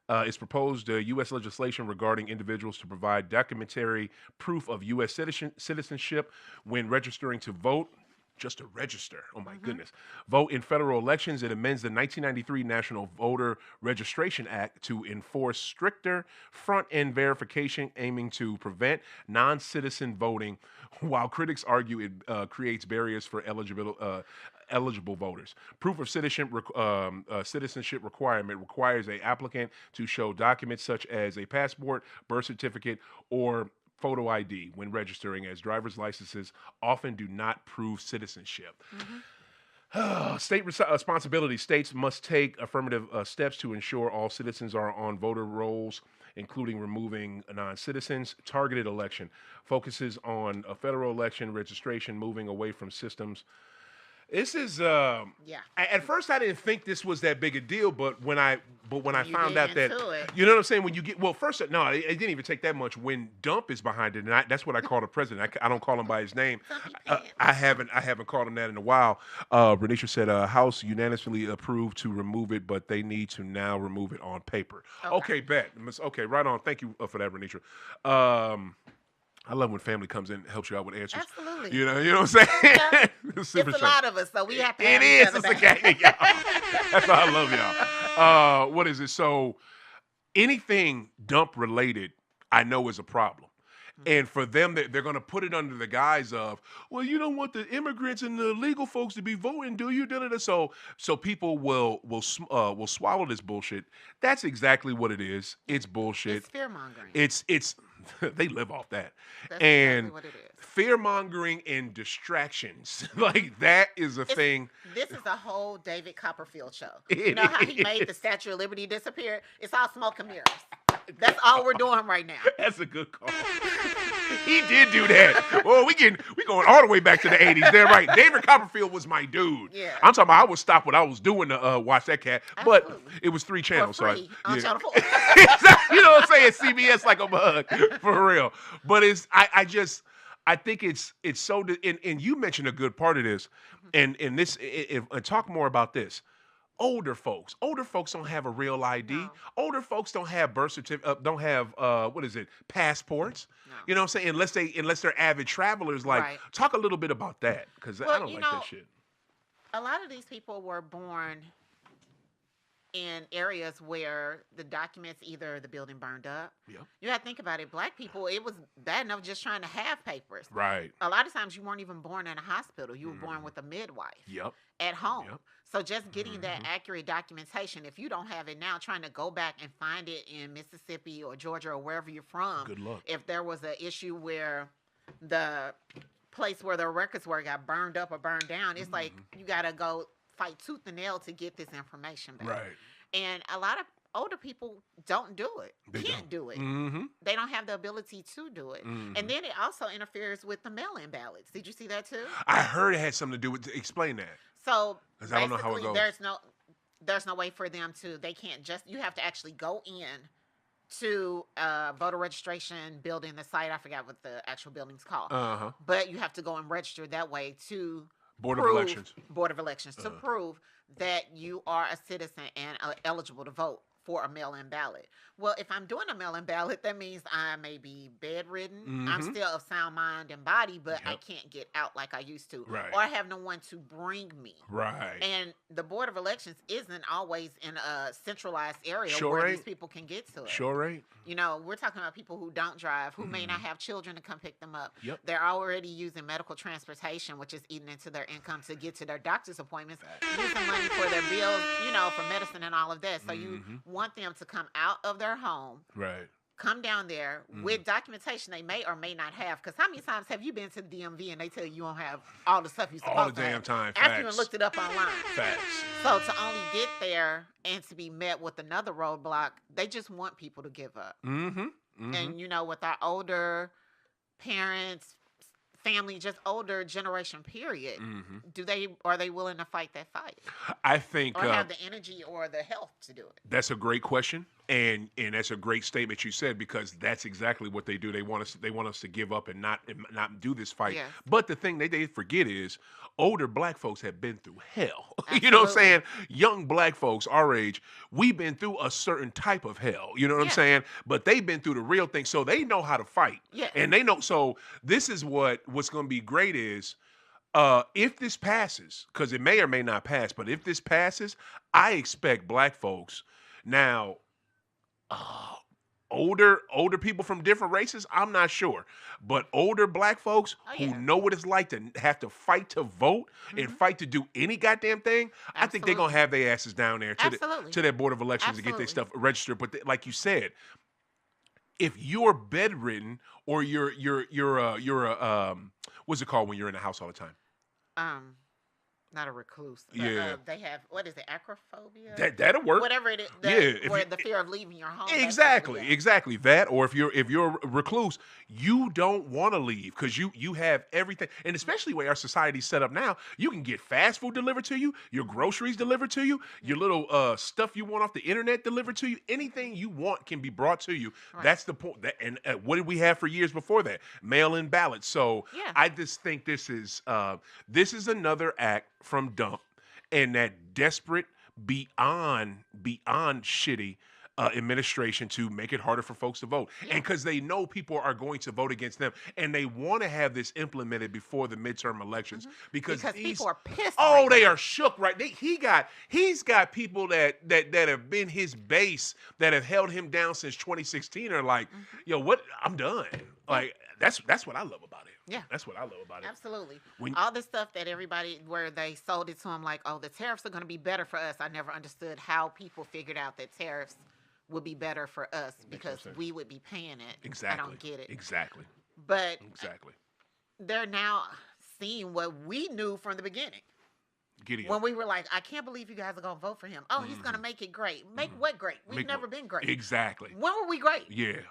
is proposed U.S. legislation regarding individuals to provide documentary proof of U.S. citizenship when registering to vote. Just to register. Oh, my goodness. Vote in federal elections. It amends the 1993 National Voter Registration Act to enforce stricter front-end verification, aiming to prevent non-citizen voting, while critics argue it creates barriers for eligible voters. Proof of citizenship requirement requires an applicant to show documents such as a passport, birth certificate, or photo ID when registering, as driver's licenses often do not prove citizenship. State responsibility. States must take affirmative steps to ensure all citizens are on voter rolls, including removing non-citizens. Targeted election focuses on a federal election registration, moving away from systems. This is at first I didn't think this was that big a deal, but when I found out that you know what I'm saying, when you get first it didn't even take that much. When Dump is behind it, and that's what I call the president. I don't call him by his name. I haven't called him that in a while. Renisha said House unanimously approved to remove it, but they need to now remove it on paper. Okay, bet. Okay, right on. Thank you for that, Renisha. I love when family comes in and helps you out with answers. Absolutely. You know what I'm saying? Yeah. It's a lot of us, so we have to have It is. It's a gang, y'all. That's why I love y'all. What is it? So anything Dump related, I know is a problem. And for them, they're going to put it under the guise of, well, you don't want the immigrants and the legal folks to be voting, do you? So people will swallow this bullshit. That's exactly what it is. It's bullshit. It's fear mongering. It's they live off that. That's and exactly what it is. Fear mongering and distractions, like that is a thing. This is a whole David Copperfield show. You know how he made the Statue of Liberty disappear? It's all smoke and mirrors. That's all we're doing right now. That's a good call. He did do that. Well, we going all the way back to the 80s. They're right. David Copperfield was my dude. Yeah. I'm talking about I would stop what I was doing to watch that cat. But it was 3 channels. For free, on Channel 4. You know what I'm saying? CBS like a mug. For real. But I think it's so, and you mentioned a good part of this, and this, and talk more about this. Older folks don't have a real ID. No. Older folks don't have birth certificate, don't have passports. No. You know what I'm saying? Unless they're avid travelers. Like, talk a little bit about that, because I don't like that shit. A lot of these people were born in areas where the documents, either the building burned up. Yeah. You got to think about it. Black people, it was bad enough just trying to have papers. Right. A lot of times you weren't even born in a hospital. You were born with a midwife. Yep. At home. Yep. So just getting that accurate documentation, if you don't have it now, trying to go back and find it in Mississippi or Georgia or wherever you're from. Good luck. If there was an issue where the place where the records were got burned up or burned down. It's like you gotta go fight tooth and nail to get this information back. Right. And a lot of older people don't do it. They can't do it. They don't have the ability to do it. And then it also interferes with the mail-in ballots. Did you see that too? I heard it had something to do with. Explain that. So I don't know how it goes. There's no way for them to. They can't just. You have to actually go in to voter registration building, the site. I forgot what the actual building's called. But you have to go and register that way to Board of Elections to prove that you are a citizen and eligible to vote for a mail-in ballot. Well, if I'm doing a mail-in ballot, that means I may be bedridden. I'm still of sound mind and body, but I can't get out like I used to. Right. Or I have no one to bring me. Right. And the Board of Elections isn't always in a centralized area where these people can get to it. Sure ain't. You know, we're talking about people who don't drive, who may not have children to come pick them up. Yep. They're already using medical transportation, which is eating into their income to get to their doctor's appointments, using money for their bills, you know, for medicine and all of that. So you want them to come out of their home, right? Come down there with documentation they may or may not have. Because how many times have you been to the DMV and they tell you don't have all the stuff you're supposed to have? All the damn time. After you looked it up online. Facts. So to only get there and to be met with another roadblock, they just want people to give up. And, you know, with our older parents, family, just older generation period, are they willing to fight that fight? I think, or have the energy or the health to do it? That's a great question, and that's a great statement you said, because that's exactly what they do. They want us to give up and not do this fight. Yes. But the thing they forget is older black folks have been through hell. You know what I'm saying? Young black folks our age, we've been through a certain type of hell. You know what I'm saying? But they've been through the real thing, so they know how to fight. Yeah. And they know. So this is what's going to be great is, if this passes, because it may or may not pass, but if this passes, I expect black folks now. Older people from different races, I'm not sure. But older black folks who know what it's like to have to fight to vote and fight to do any goddamn thing, I think they're going to have their asses down there to their Board of Elections to get their stuff registered. But like you said, if you're bedridden or you're what's it called when you're in the house all the time? Not a recluse. Yeah. They have, what is it, acrophobia? That'll work. Whatever it is. Where the fear of leaving your home. Exactly. That, or if you're a recluse, you don't want to leave because you have everything. And especially where our society's set up now, you can get fast food delivered to you, your groceries delivered to you, your little stuff you want off the internet delivered to you. Anything you want can be brought to you. Right. That's the point. And what did we have for years before that? Mail-in ballots. So I just think this is another act from Dump and that desperate, beyond shitty administration to make it harder for folks to vote. And because they know people are going to vote against them, and they want to have this implemented before the midterm elections because people are pissed. Oh, they are shook, right? He's got people that have been his base that have held him down since 2016 are like, yo, what? I'm done. Like that's what I love about it. Yeah. That's what I love about it. Absolutely. All this stuff that everybody, where they sold it to them like, oh, the tariffs are going to be better for us. I never understood how people figured out that tariffs would be better for us because we would be paying it. Exactly. I don't get it. Exactly. But they're now seeing what we knew from the beginning. When we were like, I can't believe you guys are going to vote for him. Oh, he's going to make it great. Make what great? We've never been great. Exactly. When were we great? Yeah.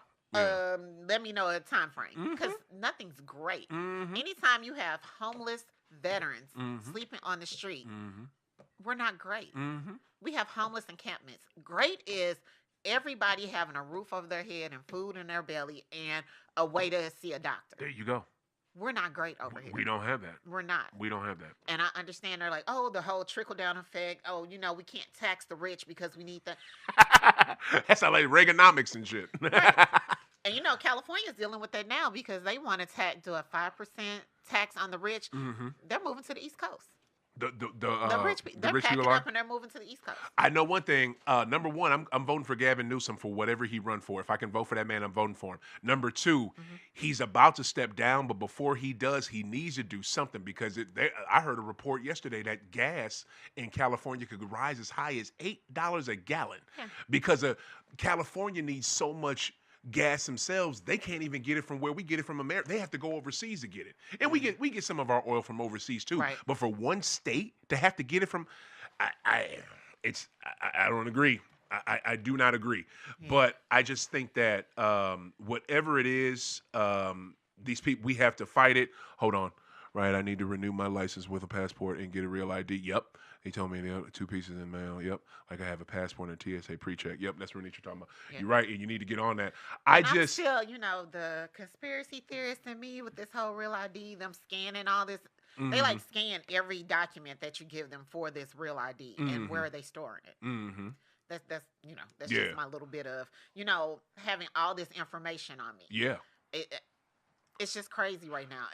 Let me know a time frame because nothing's great. Anytime you have homeless veterans sleeping on the street, we're not great. We have homeless encampments. Great is everybody having a roof over their head and food in their belly and a way to see a doctor. There you go. We're not great over here. We don't have that. We're not. We don't have that. And I understand they're like, oh, the whole trickle-down effect. Oh, you know, we can't tax the rich because we need the... That's how like Reaganomics and shit. Right. And, you know, California's dealing with that now because they want to do a 5% tax on the rich. They're moving to the East Coast. The rich people, they're packing up and they're moving to the East Coast. I know one thing. Number one, I'm voting for Gavin Newsom for whatever he run for. If I can vote for that man, I'm voting for him. Number two, he's about to step down, but before he does, he needs to do something because I heard a report yesterday that gas in California could rise as high as $8 a gallon because California needs so much gas themselves, they can't even get it from where we get it from America. They have to go overseas to get it. And we get some of our oil from overseas too. Right. But for one state to have to get it from, I don't agree. I do not agree. Yeah. But I just think that whatever it is, these people, we have to fight it. Hold on. Right, I need to renew my license with a passport and get a real ID. Yep. He told me 2 pieces in mail. Yep. Like I have a passport and a TSA pre-check. Yep, that's what you're talking about. Yeah. You're right, and you need to get on that. I'm still, the conspiracy theorist in me with this whole real ID, them scanning all this. Mm-hmm. They like scan every document that you give them for this real ID, and where are they storing it? Mm-hmm. That's just my little bit of having all this information on me. Yeah. It's just crazy right now.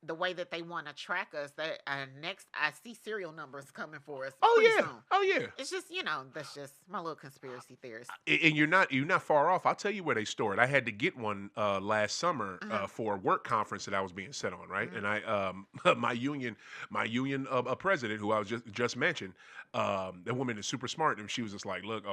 The way that they want to track us, that next I see serial numbers coming for us. Soon. Oh yeah. It's just that's just my little conspiracy theorist. And you're not far off. I'll tell you where they store it. I had to get one last summer for a work conference that I was being set on, right? And I my union president, who I was just mentioned, that woman is super smart, and she was just like, look,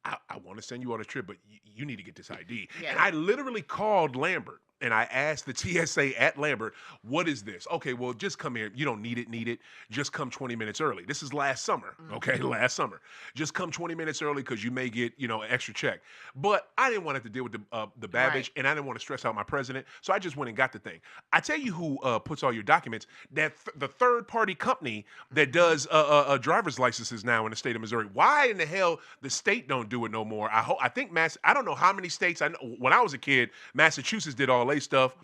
I want to send you on a trip, but you need to get this ID. Yeah. And I literally called Lambert. And I asked the TSA at Lambert, what is this? Okay, well, just come here. You don't need it. Just come 20 minutes early. This is last summer, okay? Last summer. Just come 20 minutes early because you may get, an extra check. But I didn't want to have to deal with the baggage, and I didn't want to stress out my president, so I just went and got the thing. I tell you who puts all your documents, that the third-party company that does driver's licenses now in the state of Missouri. Why in the hell the state don't do it no more? I think I don't know how many states. I know when I was a kid, Massachusetts did all stuff.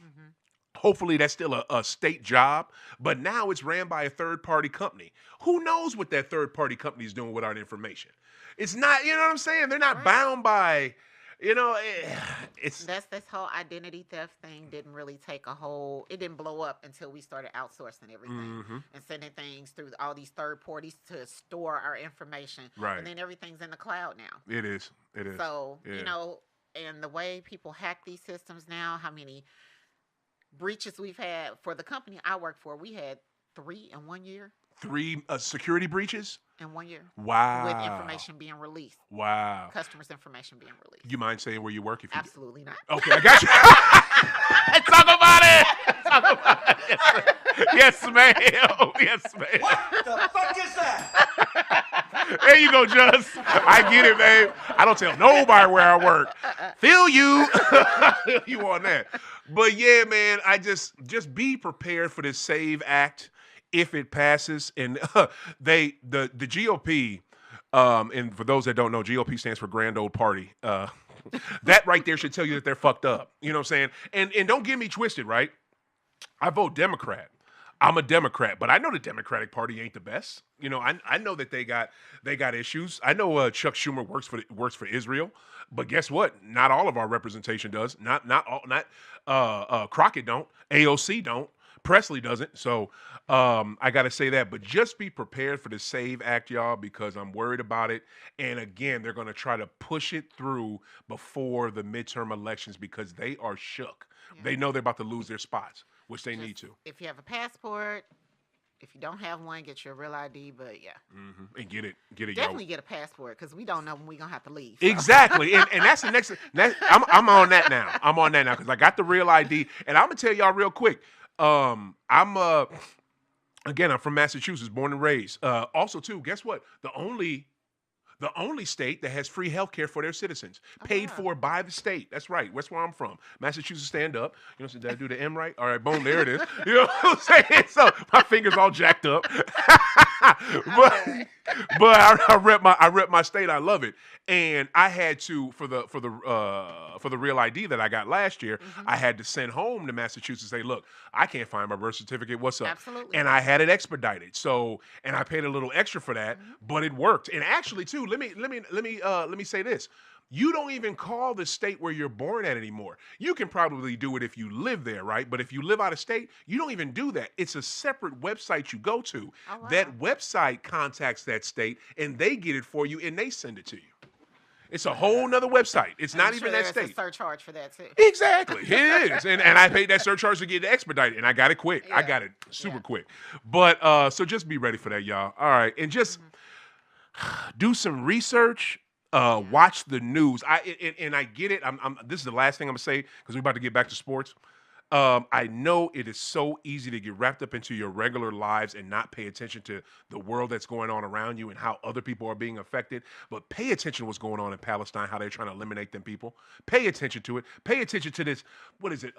Hopefully that's still a state job, but now it's ran by a third-party company. Who knows what that third-party company is doing with our information? It's not, you know what I'm saying? They're not bound by, it's... That's this whole identity theft thing didn't really take it didn't blow up until we started outsourcing everything and sending things through all these third parties to store our information. Right. And then everything's in the cloud now. It is. So, and the way people hack these systems now, how many breaches we've had for the company I work for, we had 3 in 1 year. 3 security breaches? In 1 year. Wow. With information being released. Wow. Customers' information being released. You mind saying where you work? Absolutely not. Okay, I got you. Talk about it. Talk about it. Yes, ma'am. Yes, ma'am. What the fuck is that? There you go, Just. I get it, man. I don't tell nobody where I work. Feel you. Feel you on that. But yeah, man, I just be prepared for this SAVE Act if it passes. And the GOP, and for those that don't know, GOP stands for Grand Old Party. That right there should tell you that they're fucked up. You know what I'm saying? And don't get me twisted, right? I vote Democrat. I'm a Democrat, but I know the Democratic Party ain't the best. I know that they got issues. I know Chuck Schumer works for Israel, but guess what? Not all of our representation does. Not Crockett don't. AOC don't. Presley doesn't. So I got to say that. But just be prepared for the SAVE Act, y'all, because I'm worried about it. And again, they're going to try to push it through before the midterm elections because they are shook. Yeah. They know they're about to lose their spots, which they need to. If you have a passport, if you don't have one, get your real ID. But yeah, and get it. Definitely get a passport because we don't know when we're gonna have to leave. So. Exactly, and that's the next. I'm on that now. I'm on that now because I got the real ID, and I'm gonna tell y'all real quick. I'm from Massachusetts, born and raised. Also, too, guess what? The only state that has free health care for their citizens, paid for by the state. That's right. That's where I'm from. Massachusetts, stand up. Did I do the M right? All right, boom, there it is. You know what I'm saying? So my fingers all jacked up. but I rep my state. I love it. And I had to for the real ID that I got last year, I had to send home to Massachusetts. Say, look, I can't find my birth certificate. What's up? Absolutely. And I had it expedited. So, and I paid a little extra for that, but it worked. And actually, too, let me say this. You don't even call the state where you're born at anymore. You can probably do it if you live there, right? But if you live out of state, you don't even do that. It's a separate website you go to. Oh, wow. That website contacts that state, and they get it for you, and they send it to you. It's a whole nother website. It's not even that state. There's a surcharge for that, too. Exactly. It is. And I paid that surcharge to get it expedited, and I got it quick. Yeah. I got it super quick. But so just be ready for that, y'all. All right. And just do some research. Watch the news. And I get it. This is the last thing I'm gonna say because we're about to get back to sports. I know it is so easy to get wrapped up into your regular lives and not pay attention to the world that's going on around you and how other people are being affected. But pay attention to what's going on in Palestine, how they're trying to eliminate them people. Pay attention to it. Pay attention to this. What is it?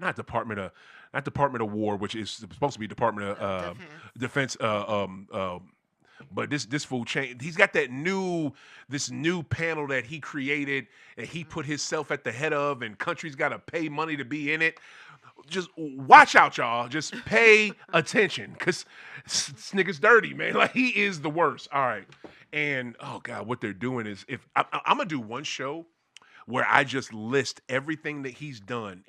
Not Department of War, which is supposed to be Department of Defense. But this fool changed. He's got this new panel that he created and he put himself at the head of, and countries got to pay money to be in it. Just watch out, y'all. Just pay attention, cause this nigga's dirty, man. Like, he is the worst. All right, and oh god, what they're doing is, if I'm gonna do one show where I just list everything that he's done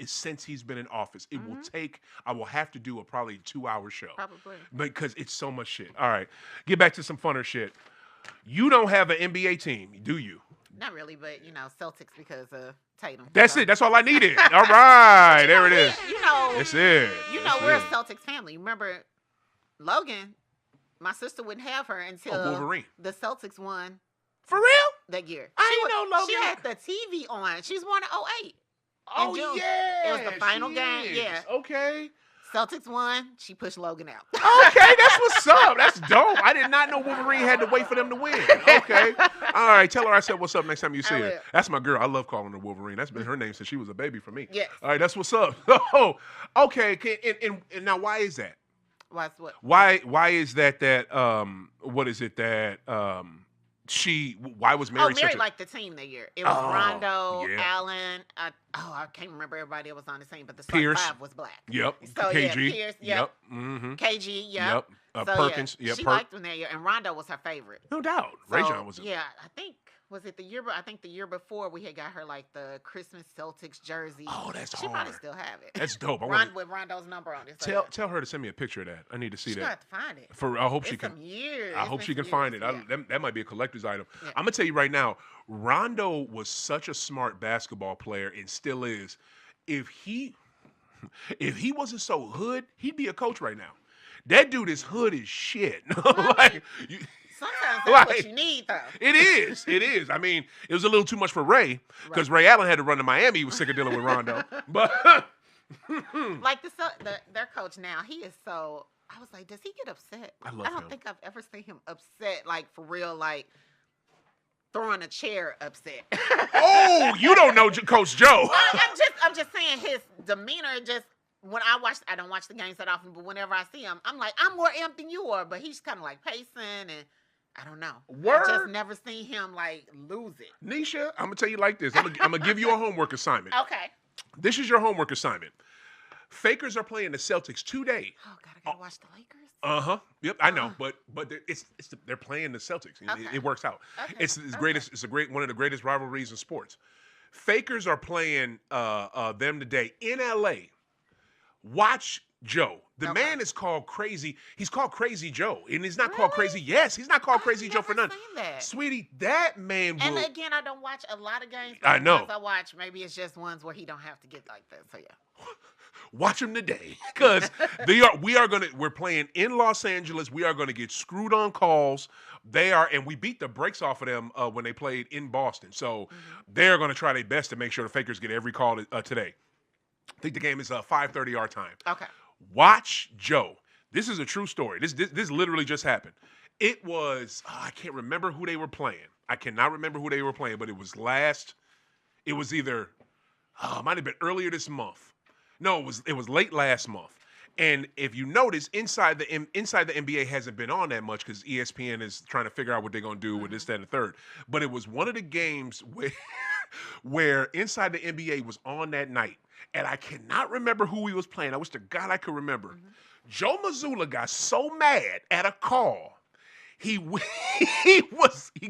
since he's been in office. It will take, I will have to do a probably 2-hour show. Probably. Because it's so much shit. All right, get back to some funner shit. You don't have an NBA team, do you? Not really, but, Celtics because of Tatum. That's it. That's all I needed. All right, there it is. That's it. We're a Celtics family. Remember, Logan, my sister wouldn't have her until Wolverine. The Celtics won. For real? That year. I didn't know Logan. She had the TV on. She's born in 08. Oh, yeah. It was the final game. Yeah. Okay. Celtics won. She pushed Logan out. Okay, that's what's up. That's dope. I did not know Wolverine had to wait for them to win. Okay. All right, tell her I said what's up next time you see her. That's my girl. I love calling her Wolverine. That's been her name since she was a baby for me. Yes. All right, that's what's up. Oh, okay. And now why is that? Why's what? Why is that what is it that why was Mary Mary liked the team that year. It was Rondo, yeah. Allen. I can't remember everybody that was on the team, but the Pierce. five was black. Yep. So KG. yeah, Pierce. Yep. Yep. Mm-hmm. KG. Yep. Yep. So, Perkins. Yeah, Yep. she liked them that year, and Rondo was her favorite. No doubt. So, Ray John was. Yeah, I think. Was it the year? I think the year before we had got her like the Christmas Celtics jersey. Oh, that's She hard. probably still have it. That's dope. With Rondo's number on it. So tell her to send me a picture of that. I need to see She's that. gonna have to find it. I hope she can. Some years. I hope she can find it. Yeah. That might be a collector's item. Yeah. I'm gonna tell you right now, Rondo was such a smart basketball player and still is. If he wasn't so hood, he'd be a coach right now. That dude is hood as shit. Sometimes that's what you need, though. It is. I mean, it was a little too much for Ray because Ray Allen had to run to Miami. He was sick of dealing with Rondo. But like their coach now, he is so. I was like, does he get upset? I don't think I've ever seen him upset, like for real, like throwing a chair upset. Oh, you don't know Coach Joe. I'm just saying his demeanor just. When I don't watch the games that often, but whenever I see him, I'm like, I'm more amped than you are. But he's kind of like pacing, and I don't know. Word? I just never seen him like lose it. Nisha, I'm gonna tell you like this. I'm gonna give you a homework assignment. Okay. This is your homework assignment. Fakers are playing the Celtics today. Oh God, I gotta watch the Lakers. Yep, I know, but they're playing the Celtics. Okay. It works out. Okay. It's one of the greatest rivalries in sports. Fakers are playing them today in LA. Watch Joe. The man is called Crazy. He's called Crazy Joe. And he's not called Crazy. Yes, he's not called Crazy Joe for nothing. That. Sweetie, that man will. And again, I don't watch a lot of games. I know. The ones I watch, maybe it's just ones where he don't have to get like that. So yeah. Watch him today. Because we're playing in Los Angeles. We are gonna get screwed on calls. And we beat the brakes off of them when they played in Boston. So they're gonna try their best to make sure the Fakers get every call today. I think the game is 5:30 our time. Okay. Watch Joe. This is a true story. This literally just happened. It was I can't remember who they were playing. I cannot remember who they were playing, but it was either it might have been earlier this month. No, it was late last month. And if you notice, inside the NBA hasn't been on that much because ESPN is trying to figure out what they're gonna do with this, that, and the third. But it was one of the games where inside the NBA was on that night. And I cannot remember who he was playing. I wish to God I could remember. Joe Mazzulla got so mad at a call. He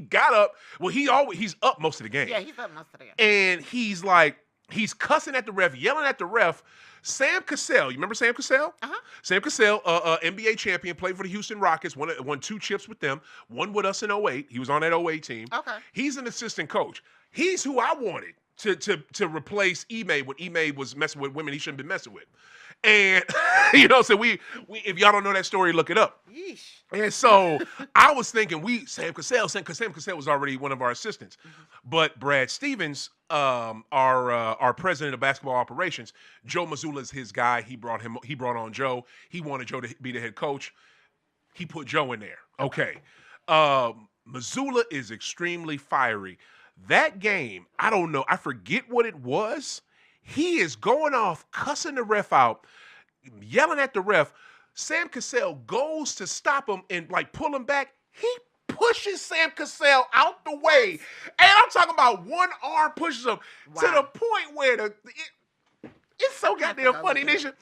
got up. Well, he's up most of the game. Yeah, he's up most of the game. And he's cussing at the ref, yelling at the ref. Sam Cassell, you remember Sam Cassell? Uh-huh. Sam Cassell, NBA champion, played for the Houston Rockets, won 2 chips with them, won with us in 08. He was on that 08 team. Okay. He's an assistant coach. He's who I wanted to replace Ime when Ime was messing with women he shouldn't be messing with. And so we if y'all don't know that story, look it up. Yeesh. And so I was thinking Sam Cassell was already one of our assistants. But Brad Stevens, our president of basketball operations, Joe Mazzulla is his guy. He brought on Joe. He wanted Joe to be the head coach. He put Joe in there. Okay. Mazzulla is extremely fiery. That game, I don't know. I forget what it was. He is going off, cussing the ref out, yelling at the ref. Sam Cassell goes to stop him and pull him back. He pushes Sam Cassell out the way. And I'm talking about one arm pushes him to the point where it's so goddamn funny, Nisha.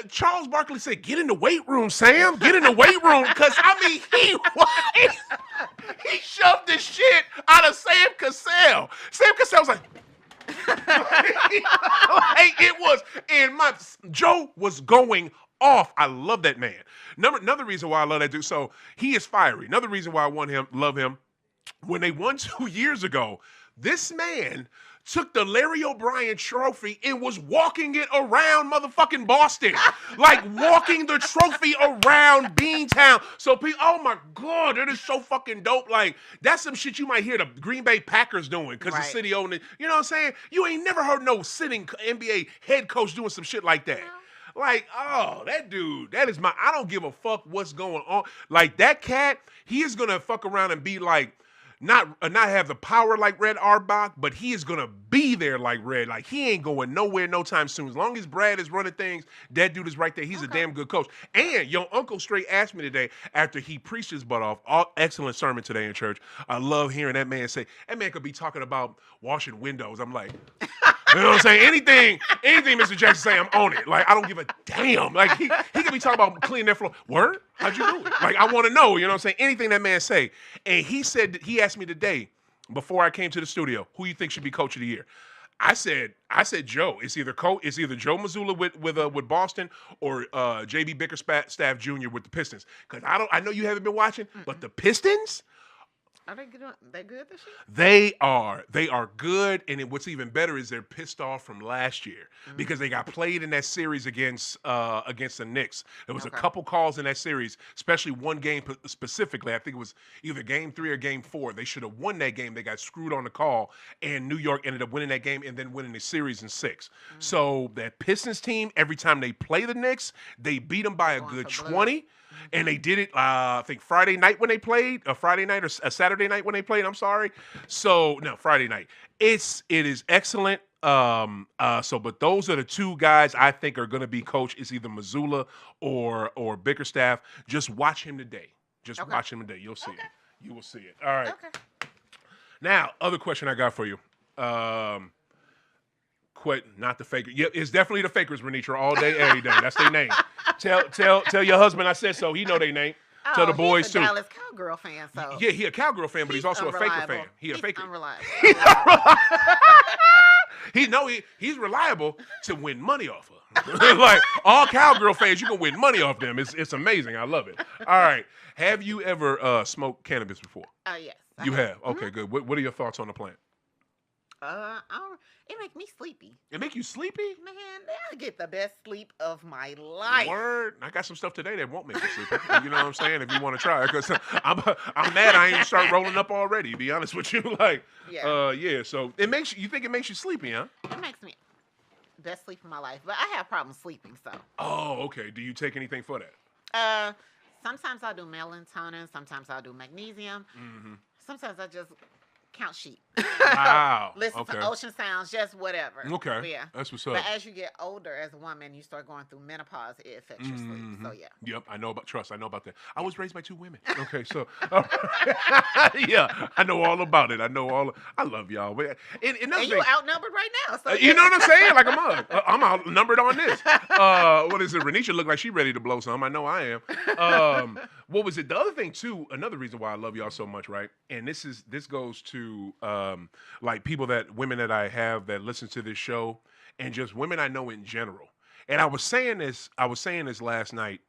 Charles Barkley said, "Get in the weight room, Sam. Get in the weight room." Because, he shoved the shit out of Sam Cassell. Sam Cassell was like, it was, and Joe was going off. I love that man. Another reason why I love that dude. So he is fiery. Another reason why I love him. When they won 2 years ago, this man took the Larry O'Brien trophy and was walking it around motherfucking Boston. Walking the trophy around Beantown. So oh my God, that is so fucking dope. That's some shit you might hear the Green Bay Packers doing because the city owned it. You know what I'm saying? You ain't never heard no sitting NBA head coach doing some shit like that. That dude, that is I don't give a fuck what's going on. That cat, he is going to fuck around and be not have the power like Red Auerbach, but he is going to be there like Red. He ain't going nowhere no time soon. As long as Brad is running things, that dude is right there. He's a damn good coach. And your uncle straight asked me today after he preached his butt off, excellent sermon today in church. I love hearing that man say, that man could be talking about washing windows. I'm like, you know what I'm saying? Anything Mr. Jackson say, I'm on it. I don't give a damn. He could be talking about cleaning that floor. Word? How'd you do it? I want to know, you know what I'm saying? Anything that man say. And he asked me today, before I came to the studio, who you think should be coach of the year? I said Joe. It's either Joe Mazzulla with Boston or JB Bickerstaff Jr. with the Pistons. Because I know you haven't been watching, but the Pistons, are they good? They good this year? They are good, and what's even better is they're pissed off from last year because they got played in that series against the Knicks. There was a couple calls in that series, especially one game specifically. I think it was either Game 3 or Game 4. They should have won that game. They got screwed on the call, and New York ended up winning that game and then winning the series in 6. So that Pistons team, every time they play the Knicks, they beat them by a good 20. And they did it, I think Friday night when they played, a Friday night or a Saturday night when they played. I'm sorry. So no, Friday night. It is excellent. But those are the two guys I think are going to be coach. It's either Mazzulla or Bickerstaff. Just watch him today. Watch him today. You'll see it. You will see it. All right. Okay. Now, other question I got for you. Not the Faker. Yeah, it's definitely the Fakers, Renitra, all day, every day. That's their name. Tell your husband I said so. He know their name. Tell the boys he's a too. Dallas Cowgirl fan, so yeah, he a Cowgirl fan, but he's also a Faker fan. He's a Faker. Unreliable. He's reliable to win money off of. All Cowgirl fans, you can win money off them. It's amazing. I love it. All right. Have you ever smoked cannabis before? Yes. You have. Okay, good. What are your thoughts on the plant? It make me sleepy. It make you sleepy? Man, I get the best sleep of my life. Word. I got some stuff today that won't make you sleepy. You know what I'm saying? If you want to try it, because I'm mad I ain't start rolling up already. To be honest with you, yeah. So you think it makes you sleepy, huh? It makes me best sleep of my life, but I have problems sleeping. So. Oh, okay. Do you take anything for that? Sometimes I do melatonin. Sometimes I do magnesium. Mm-hmm. Sometimes I just count sheep. Wow. Listen to ocean sounds, just whatever. Okay. But yeah. That's what's up. But as you get older as a woman, you start going through menopause, it affects your sleep. So yeah. Yep. I know about that. I was raised by 2 women. Okay. So yeah, I know all about it. I love y'all. And you outnumbered right now. So you know what I'm saying? I'm outnumbered on this. What is it? Renisha look like she ready to blow some. I know I am. What was it? The other thing too, another reason why I love y'all so much, right? And this goes to women that I have that listen to this show, and just women I know in general. And I was saying this last night.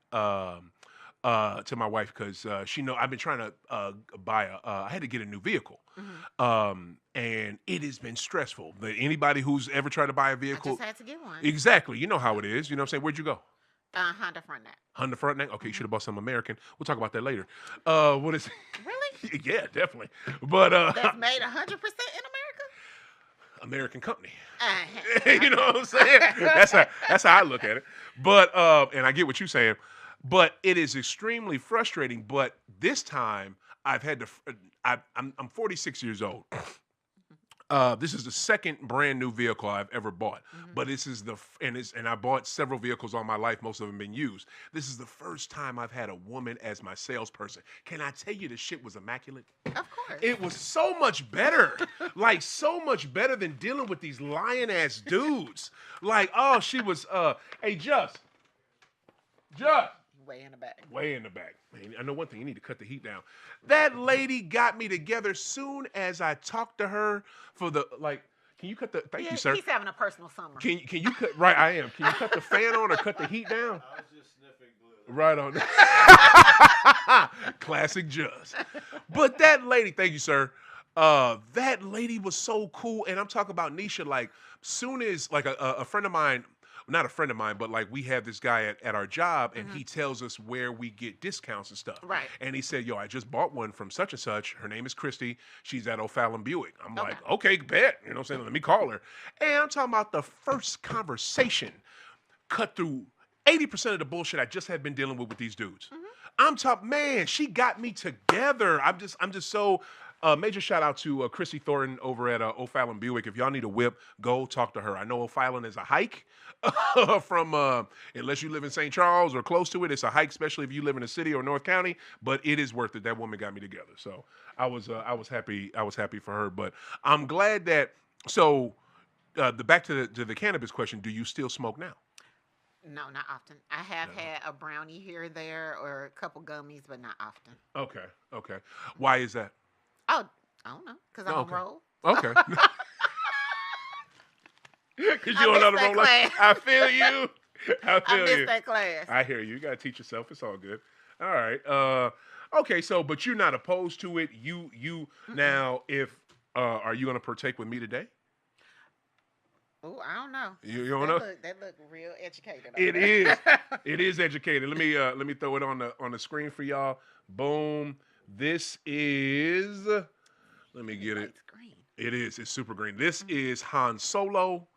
to my wife because she know I've been trying to buy I had to get a new vehicle, and it has been stressful. But anybody who's ever tried to buy a vehicle, I just had to get one. Exactly, you know how it is. You know what I'm saying? Where'd you go? Honda Frontenac. Honda Frontenac. Okay, you should have bought some American. We'll talk about that later. What is? Really? Yeah, definitely. But that's made 100% in America. American company. Uh-huh. You know what I'm saying? That's how I look at it. But and I get what you're saying. But it is extremely frustrating. But this time I've had to. I'm 46 years old. This is the second brand new vehicle I've ever bought, but this is and I bought several vehicles all my life. Most of them been used. This is the first time I've had a woman as my salesperson. Can I tell you the shit was immaculate? Of course. It was so much better, like so much better than dealing with these lying ass dudes. Like, oh, she was, hey, Just. Way in the back. Way in the back. Man, I know one thing. You need to cut the heat down. That lady got me together soon as I talked to her for the, like, can you cut the, thank you, sir. He's having a personal summer. Can you cut, right, I am. Can you cut the fan on or cut the heat down? I was just sniffing glue. Right on. Classic Just. But that lady, thank you, sir. That lady was so cool. And I'm talking about Neisha, like, soon as, like, a friend of mine, not a friend of mine, but like we have this guy at our job and he tells us where we get discounts and stuff. Right. And he said, yo, I just bought one from such and such. Her name is Christy. She's at O'Fallon Buick. I'm like, okay, bet. You know what I'm saying? Let me call her. And I'm talking about the first conversation cut through 80% of the bullshit I just had been dealing with these dudes. I'm talking, man, she got me together. I'm just so major shout out to Chrissy Thornton over at O'Fallon Buick. If y'all need a whip, go talk to her. I know O'Fallon is a hike from unless you live in St. Charles or close to it. It's a hike, especially if you live in a city or North County. But it is worth it. That woman got me together, so I was happy. I was happy for her. But I'm glad that. So back to the cannabis question. Do you still smoke now? No, not often. I have had a brownie here or there or a couple gummies, but not often. Okay. Why is that? Oh, I don't know. Because I'm on roll. Okay. Because you don't know the roll. I feel you. I missed that class. I hear you. You got to teach yourself. It's all good. All right. Okay, so, but you're not opposed to it. You now, if, are you going to partake with me today? Oh, I don't know. You don't know? That look real educated. It is. It is educated. Let me throw it on the screen for y'all. Boom. This is. Let me get it. It's green. It is. It's super green. This is Han Solo.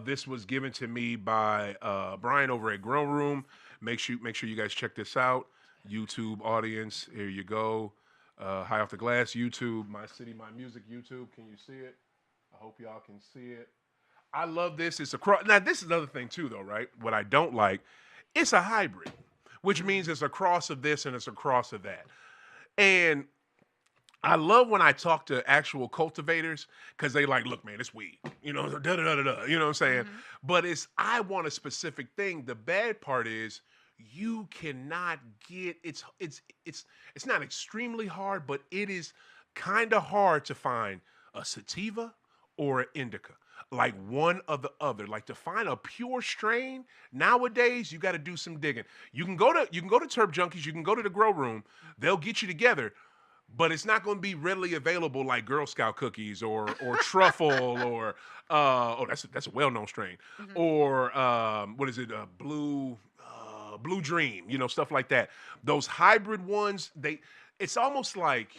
This was given to me by Brian over at Grow Room. Make sure you guys check this out. YouTube audience. Here you go. High Off the Glass YouTube. Mycitymymusic YouTube. Can you see it? I hope y'all can see it. I love this. It's a cross. Now, this is another thing, too, though, right? What I don't like, it's a hybrid, which means it's a cross of this and it's a cross of that. And I love when I talk to actual cultivators because they like, look, man, it's weed. You know, da-da-da-da-da. You know what I'm saying? But I want a specific thing. The bad part is you cannot get, it's not extremely hard, but it is kind of hard to find a sativa or an indica. Like one or the other. Like to find a pure strain nowadays, you got to do some digging. You can go to Terp Junkies, you can go to the Grow Room, they'll get you together, but it's not going to be readily available like Girl Scout cookies or truffle or that's a well-known strain or what is it, Blue Dream, you know, stuff like that. Those hybrid ones, it's almost like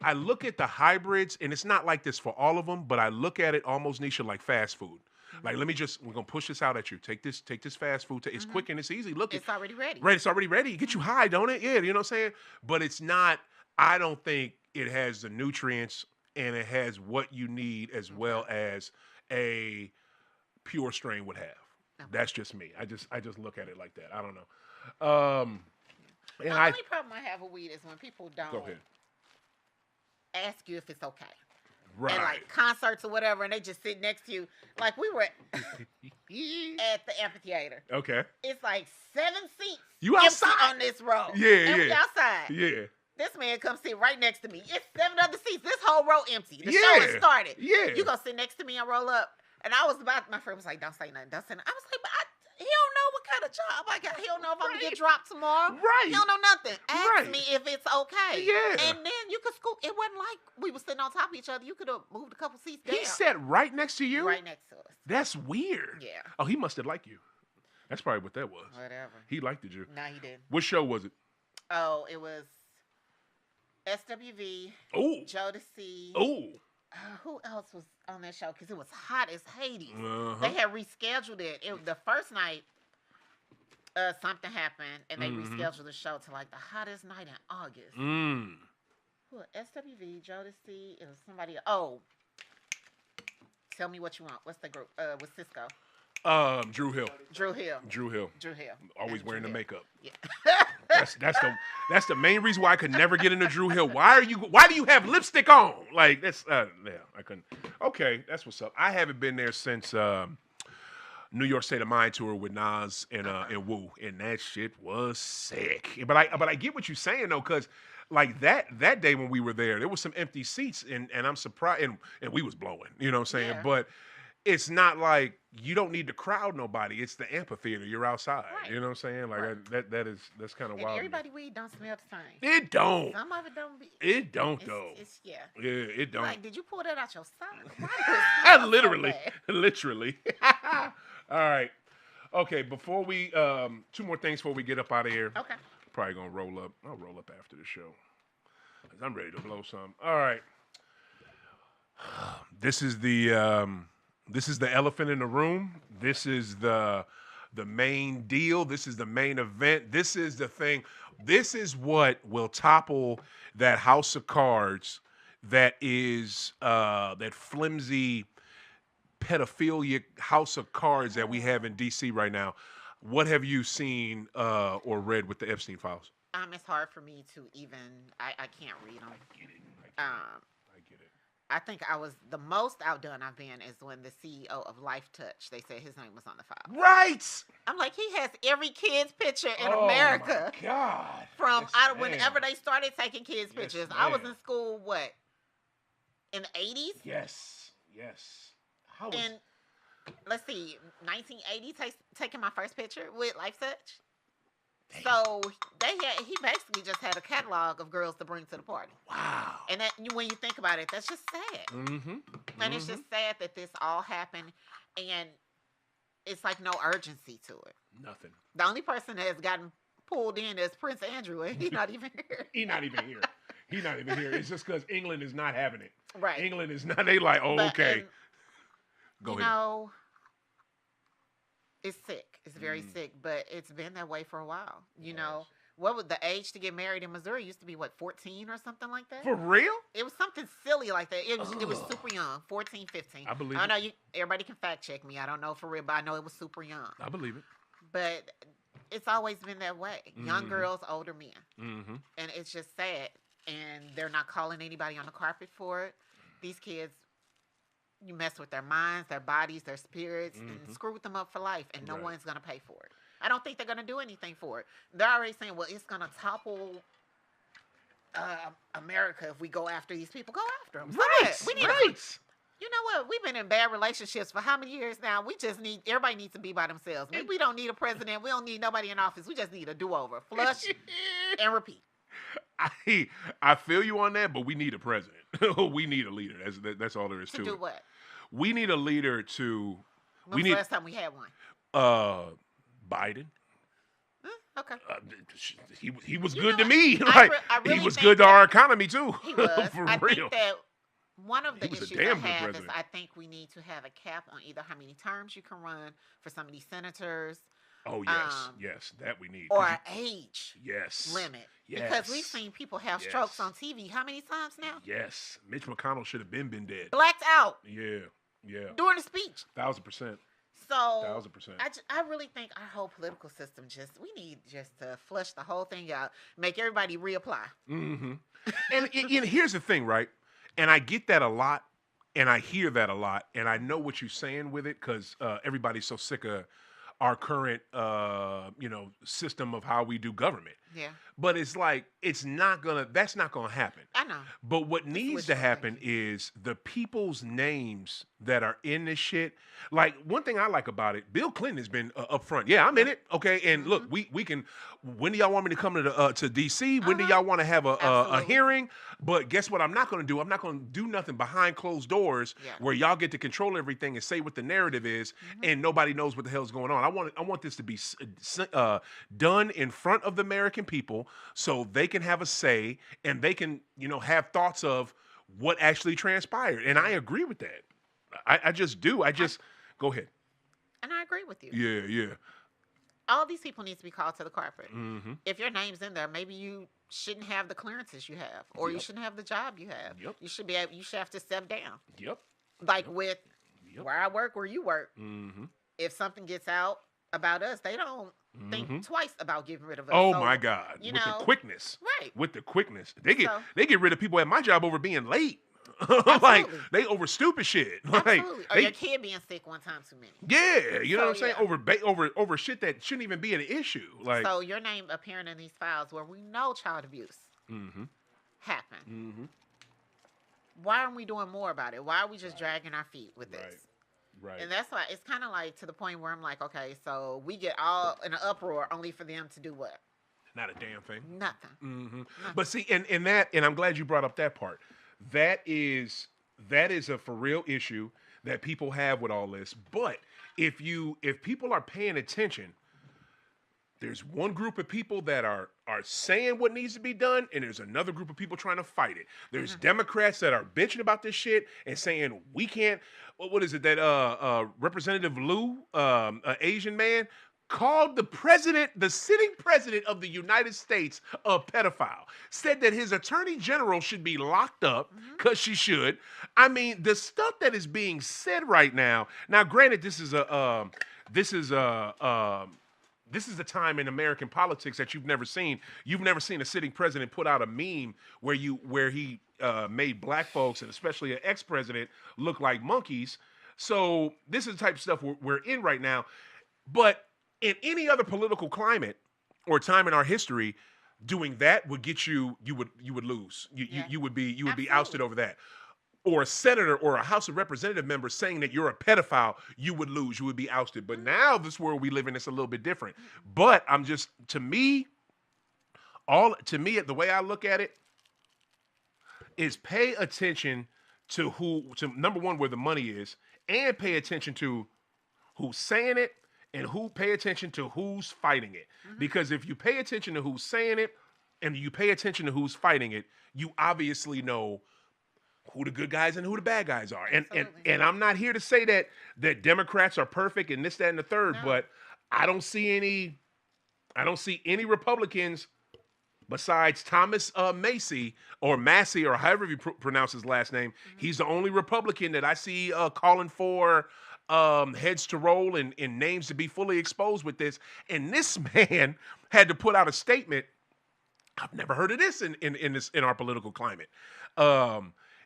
I look at the hybrids, and it's not like this for all of them, but I look at it almost, Neisha, like fast food. Like, we're going to push this out at you. Take this fast food. It's quick and it's easy. Look, it's already ready. Right, it's already ready. It gets you high, don't it? Yeah, you know what I'm saying? But it's not, I don't think it has the nutrients and it has what you need as well as a pure strain would have. Okay. That's just me. I just look at it like that. I don't know. The only problem I have with weed is when people don't ask you if it's okay. Right. And like concerts or whatever, and they just sit next to you. Like we were at the amphitheater. Okay. It's like 7 seats. You outside on this row. Yeah, and we outside. Yeah. This man comes sit right next to me. It's 7 other seats. This whole row empty. The show has started. Yeah. You gonna sit next to me and roll up. And I was my friend was like, don't say nothing. I was like, but He don't know what kind of job I got. He don't know if I'm gonna get dropped tomorrow. Right. He don't know nothing. Ask Right. me if it's okay. Yeah. And then you could scoop. It wasn't like we were sitting on top of each other. You could have moved a couple seats down. He sat right next to you? Right next to us. That's weird. Yeah. Oh, he must have liked you. That's probably what that was. Whatever. He liked you. No, he didn't. What show was it? Oh, it was SWV. Oh. Jodeci. Oh. Who else was on that show? Because it was hot as Hades. Uh-huh. They had rescheduled it. The first night, something happened, and they rescheduled the show to like the hottest night in August. Who? SWV, Jodeci. It was somebody. Oh, tell me what you want. What's the group? With Cisco. Drew Hill. Drew Hill. Drew Hill. Drew Hill. Always That's wearing Drew the Hill. makeup. Yeah. That's the main reason why I could never get into Drew Hill. Why do you have lipstick on? Like that's yeah, I couldn't. Okay, that's what's up. I haven't been there since New York State of Mind tour with Nas and Wu, and that shit was sick. But I get what you're saying though, because like that day when we were there was some empty seats, and I'm surprised, and we was blowing. You know what I'm saying? Yeah. But it's not like you don't need to crowd nobody. It's the amphitheater. You're outside. Right. You know what I'm saying? Like Right. that's kind of And wild. everybody weed don't smell the same. It don't. Some of it don't be. It don't though. It's yeah. Yeah, it don't. Like, did you pull that out your sock? Why do it smell so Literally, bad? literally. All right. Okay. Before we two more things before we get up out of here. Okay. Probably gonna roll up. I'll roll up after the show. 'Cause I'm ready to blow some. All right. This is the elephant in the room. This is the main deal. This is the main event. This is the thing. This is what will topple that house of cards that is that flimsy pedophilia house of cards that we have in DC right now. What have you seen or read with the Epstein files? It's hard for me to even. I can't read them. I get it. Um, I get it. I think I was the most outdone I've been is when the CEO of H.O.T.G. They said his name was on the file. Right. I'm like, he has every kid's picture in Oh, America. my God. From Yes, whenever ma'am. they started taking kids' Yes, pictures. I was ma'am. in school, what, in the 80s? Yes. Yes. How was And let's see, 1980, taking my first picture with H.O.T.G. So he basically just had a catalog of girls to bring to the party. wow. And that when you think about it, that's just sad. Mm-hmm. And it's just sad that this all happened, and it's like no urgency to it. Nothing. The only person that has gotten pulled in is Prince Andrew, and he's not even here. He's not even here. He's not even here. It's just because England is not having it. Right. England is not. They like, oh, But, okay. and, Go you ahead. know, it's sick. It's very sick, but it's been that way for a while. You know, what would the age to get married in Missouri used to be? What, 14 or something like that? For real? It was something silly like that. It was super young, 14, 15. I believe I it. know everybody can fact check me. I don't know for real, but I know it was super young. I believe it. But it's always been that way. Young girls, older men. Mm-hmm. And it's just sad. And they're not calling anybody on the carpet for it. These kids, you mess with their minds, their bodies, their spirits, and screw them up for life, and no Right. one's going to pay for it. I don't think they're going to do anything for it. They're already saying, well, it's going to topple America if we go after these people. Go after them. Right. We need Right. You know what? We've been in bad relationships for how many years now? We just everybody needs to be by themselves. We don't need a president. We don't need nobody in office. We just need a do-over. Flush and repeat. I feel you on that, but we need a president. We need a leader. That's all there is to To do it. what? We need a leader to. When was the last time we had one? Biden. Okay. He was You good know to me. what? Like I really he was think good to that our economy too. He was. For I real. think that one of the He was a issues I damn good have is president. I think we need to have a cap on either how many terms you can run for some of these senators Oh yes, yes, that we need. 'Cause or an age yes, limit. yes, Because we've seen people have strokes on TV how many times now? Yes, Mitch McConnell should have been dead. Blacked out Yeah, yeah, during the speech. 1000%. So 1000%. I really think our whole political system we need just to flush the whole thing out, make everybody reapply. Mm-hmm. And here's the thing, right? And I get that a lot, and I hear that a lot, and I know what you're saying with it because everybody's so sick of our current, system of how we do government. Yeah. But it's like that's not gonna happen. I know. But what needs to happen is the people's names that are in this shit. Like, one thing I like about it, Bill Clinton has been up front. Yeah, I'm in it. Okay, and look, we can. When do y'all want me to come to DC? When do y'all want to have a hearing? But guess what? I'm not going to do. I'm not going to do nothing behind closed doors where y'all get to control everything and say what the narrative is, and nobody knows what the hell's going on. I want this to be done in front of the American people so they can have a say and they can have thoughts of what actually transpired. And I agree with that. I just do. Go ahead. And I agree with you. Yeah. All these people need to be called to the carpet. If your name's in there, maybe you shouldn't have the clearances you have, or you shouldn't have the job you have. You should have to step down. Like with where I work, where you work. If something gets out about us, they don't think twice about getting rid of us. Oh my God! With the quickness, right? With the quickness, they get rid of people at my job over being late. Like, they over stupid shit. Like, absolutely. Or your kid being sick one time too many. Yeah, you know what I'm saying? Over shit that shouldn't even be an issue. Like, so your name appearing in these files where we know child abuse happened. Why aren't we doing more about it? Why are we just dragging our feet with this? Right. And that's why it's kind of like to the point where I'm like, okay, so we get all in an uproar only for them to do what? Not a damn thing. Nothing. Nothing. But see, and I'm glad you brought up that part. That is a for real issue that people have with all this. But if people are paying attention, there's one group of people that are saying what needs to be done, and there's another group of people trying to fight it. There's Democrats that are bitching about this shit and saying we can't. What is it that Representative Lou, an Asian man, called the sitting president of the United States, a pedophile. Said that his attorney general should be locked up, because she should. I mean, the stuff that is being said right now. Now, granted, this is a time in American politics that you've never seen. You've never seen a sitting president put out a meme where he made black folks, and especially an ex-president, look like monkeys. So this is the type of stuff we're in right now. But in any other political climate or time in our history, doing that would get you would lose. You would be ousted over that. Or a senator or a House of Representative member saying that you're a pedophile, you would lose. You would be ousted. But now this world we live in is a little bit different. But to me, the way I look at it is pay attention to number one, where the money is, and pay attention to who's saying it, and pay attention to who's fighting it. Because if you pay attention to who's saying it and you pay attention to who's fighting it, you obviously know who the good guys and who the bad guys are. And I'm not here to say that Democrats are perfect and this, that, and the third, but I don't see any Republicans besides Thomas Massey or however you pronounce his last name. He's the only Republican that I see calling for heads to roll and names to be fully exposed with this. And this man had to put out a statement. I've never heard of this in our political climate.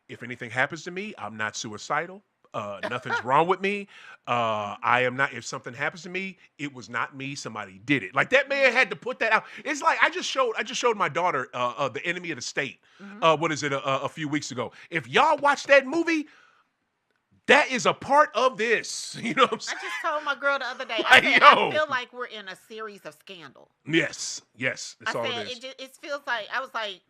If anything happens to me, I'm not suicidal. Nothing's wrong with me. I am not. If something happens to me, it was not me. Somebody did it. Like, that man had to put that out. It's like I just showed my daughter The Enemy of the State. A few weeks ago. If y'all watch that movie, that is a part of this. You know what I'm saying? I just told my girl the other day, I feel like we're in a series of scandal. Yes. That's all it is. It feels like, I was like,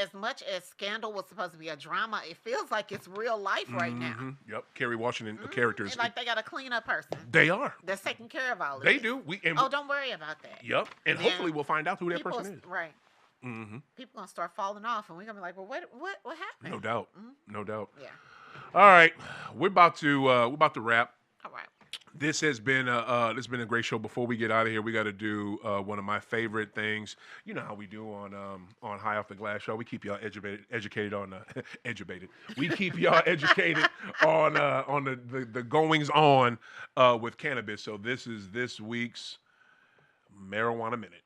as much as Scandal was supposed to be a drama, it feels like it's real life right now. Yep. Kerry Washington characters. And like, they got a cleanup person. They are. That's taking care of all of They this. do. Don't worry about that. Yep. And hopefully we'll find out who that person is. Right. People gonna start falling off, and we're gonna be like, well, what happened? No doubt. No doubt. Yeah. All right, we're about to wrap. All right. This has been a great show. Before we get out of here, we got to do one of my favorite things. You know how we do on High Off the Glass Show. We keep y'all educated on educated. We keep y'all educated on the goings on with cannabis. So this is this week's Marijuana Minute.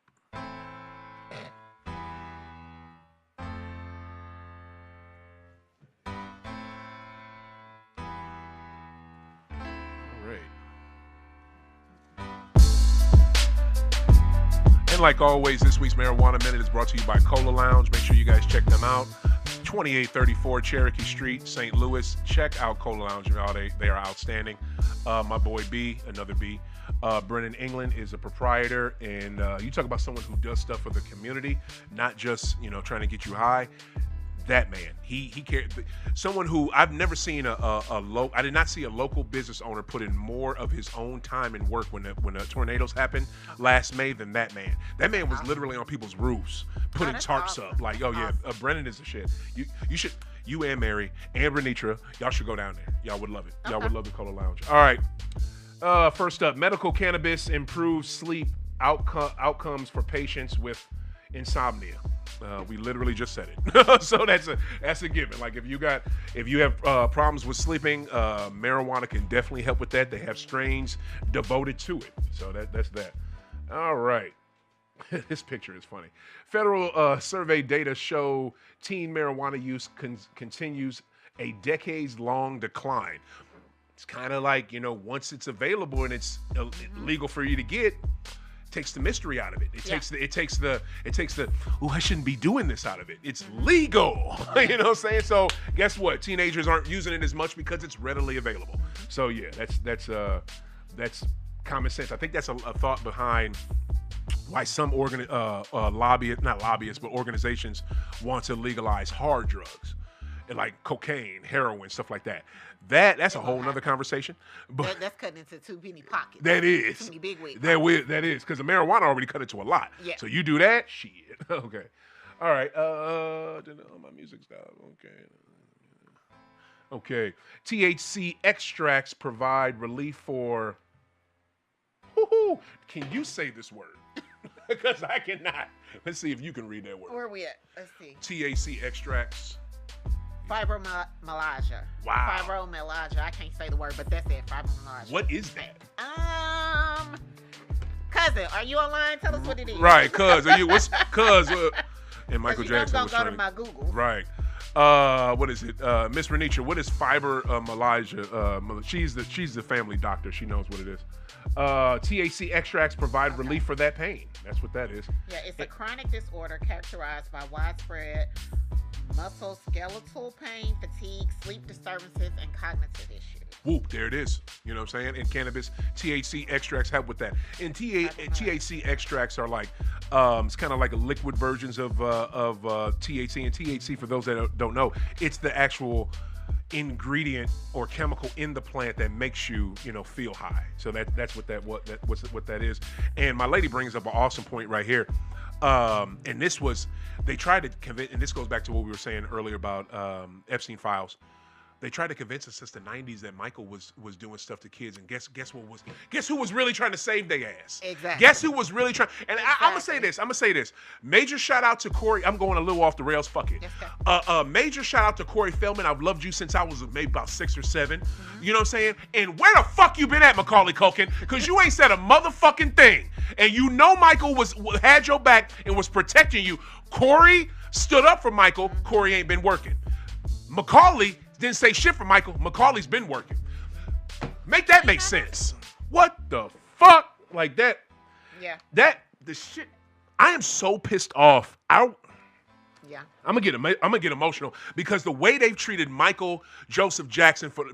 And like always, this week's Marijuana Minute is brought to you by Cola Lounge. Make sure you guys check them out. 2834 Cherokee Street, St. Louis. Check out Cola Lounge, y'all. They are outstanding. My boy B, another B, Brennan England is a proprietor, and you talk about someone who does stuff for the community, not just trying to get you high. That man, he cared. Someone who I've never seen I did not see a local business owner put in more of his own time and work when the tornadoes happened last May than that man. That man was literally on people's roofs putting tarps up. Like, oh yeah, Brennan is the shit. You should, you and Mary and Renitra, y'all should go down there. Y'all would love it. Y'all would love the Cola Lounge. All right. First up, medical cannabis improves sleep outcomes for patients with insomnia. We literally just said it. So that's a given. Like if you have problems with sleeping, marijuana can definitely help with that. They have strains devoted to it. So that's that. All right. This picture is funny. Federal survey data show teen marijuana use continues a decades-long decline. It's kind of like, once it's available and it's legal for you to get, takes the mystery out of it. It takes the oh, I shouldn't be doing this out of it. It's legal. You know what I'm saying? So guess what? Teenagers aren't using it as much because it's readily available. So yeah, that's common sense. I think that's a thought behind why some organizations want to legalize hard drugs, and like cocaine, heroin, stuff like that. That's a whole nother conversation. But that's cutting into too many pockets. That is. Too many big wigs. That is, because the marijuana already cut into a lot. Yeah. So you do that, shit. Okay. All right. My music stop. Okay. THC extracts provide relief for. Can you say this word? Because I cannot. Let's see if you can read that word. Where are we at? Let's see. THC extracts. Fibromyalgia. Wow. Fibromyalgia. I can't say the word, but that's it. Fibromyalgia. What is that? Cousin, are you online? Tell us what it is. Right, cuz. Are you? What's cuz? And Michael Jackson. Don't go to my Google. Right. What is it? Miss Renitra, what is fibromyalgia? She's the family doctor. She knows what it is. THC extracts provide relief for that pain. That's what that is. Yeah, it's a chronic disorder characterized by widespread musculoskeletal pain, fatigue, sleep disturbances, and cognitive issues. Whoop, there it is. You know what I'm saying? In cannabis, THC extracts help with that. And THC extracts are like, it's kind of like liquid versions of THC. And THC, for those that don't know, it's the actual ingredient or chemical in the plant that makes you, feel high. So that's what that is. And my lady brings up an awesome point right here. And they tried to convince, and this goes back to what we were saying earlier about Epstein files. They tried to convince us since the 90s that Michael was doing stuff to kids, and guess who was really trying to save their ass? Exactly. Guess who was really trying? And exactly. I'm gonna say this. Major shout out to Corey. I'm going a little off the rails. Fuck it. Major shout out to Corey Feldman. I've loved you since I was maybe about 6 or 7. Mm-hmm. You know what I'm saying? And where the fuck you been at, Macaulay Culkin? Because you ain't said a motherfucking thing. And Michael had your back and was protecting you. Corey stood up for Michael. Corey ain't been working. Macaulay didn't say shit for Michael. Macaulay's been working. Make that make sense. What the fuck? Like that. Yeah. The shit. I am so pissed off. Yeah. I'm gonna get emotional because the way they've treated Michael Joseph Jackson for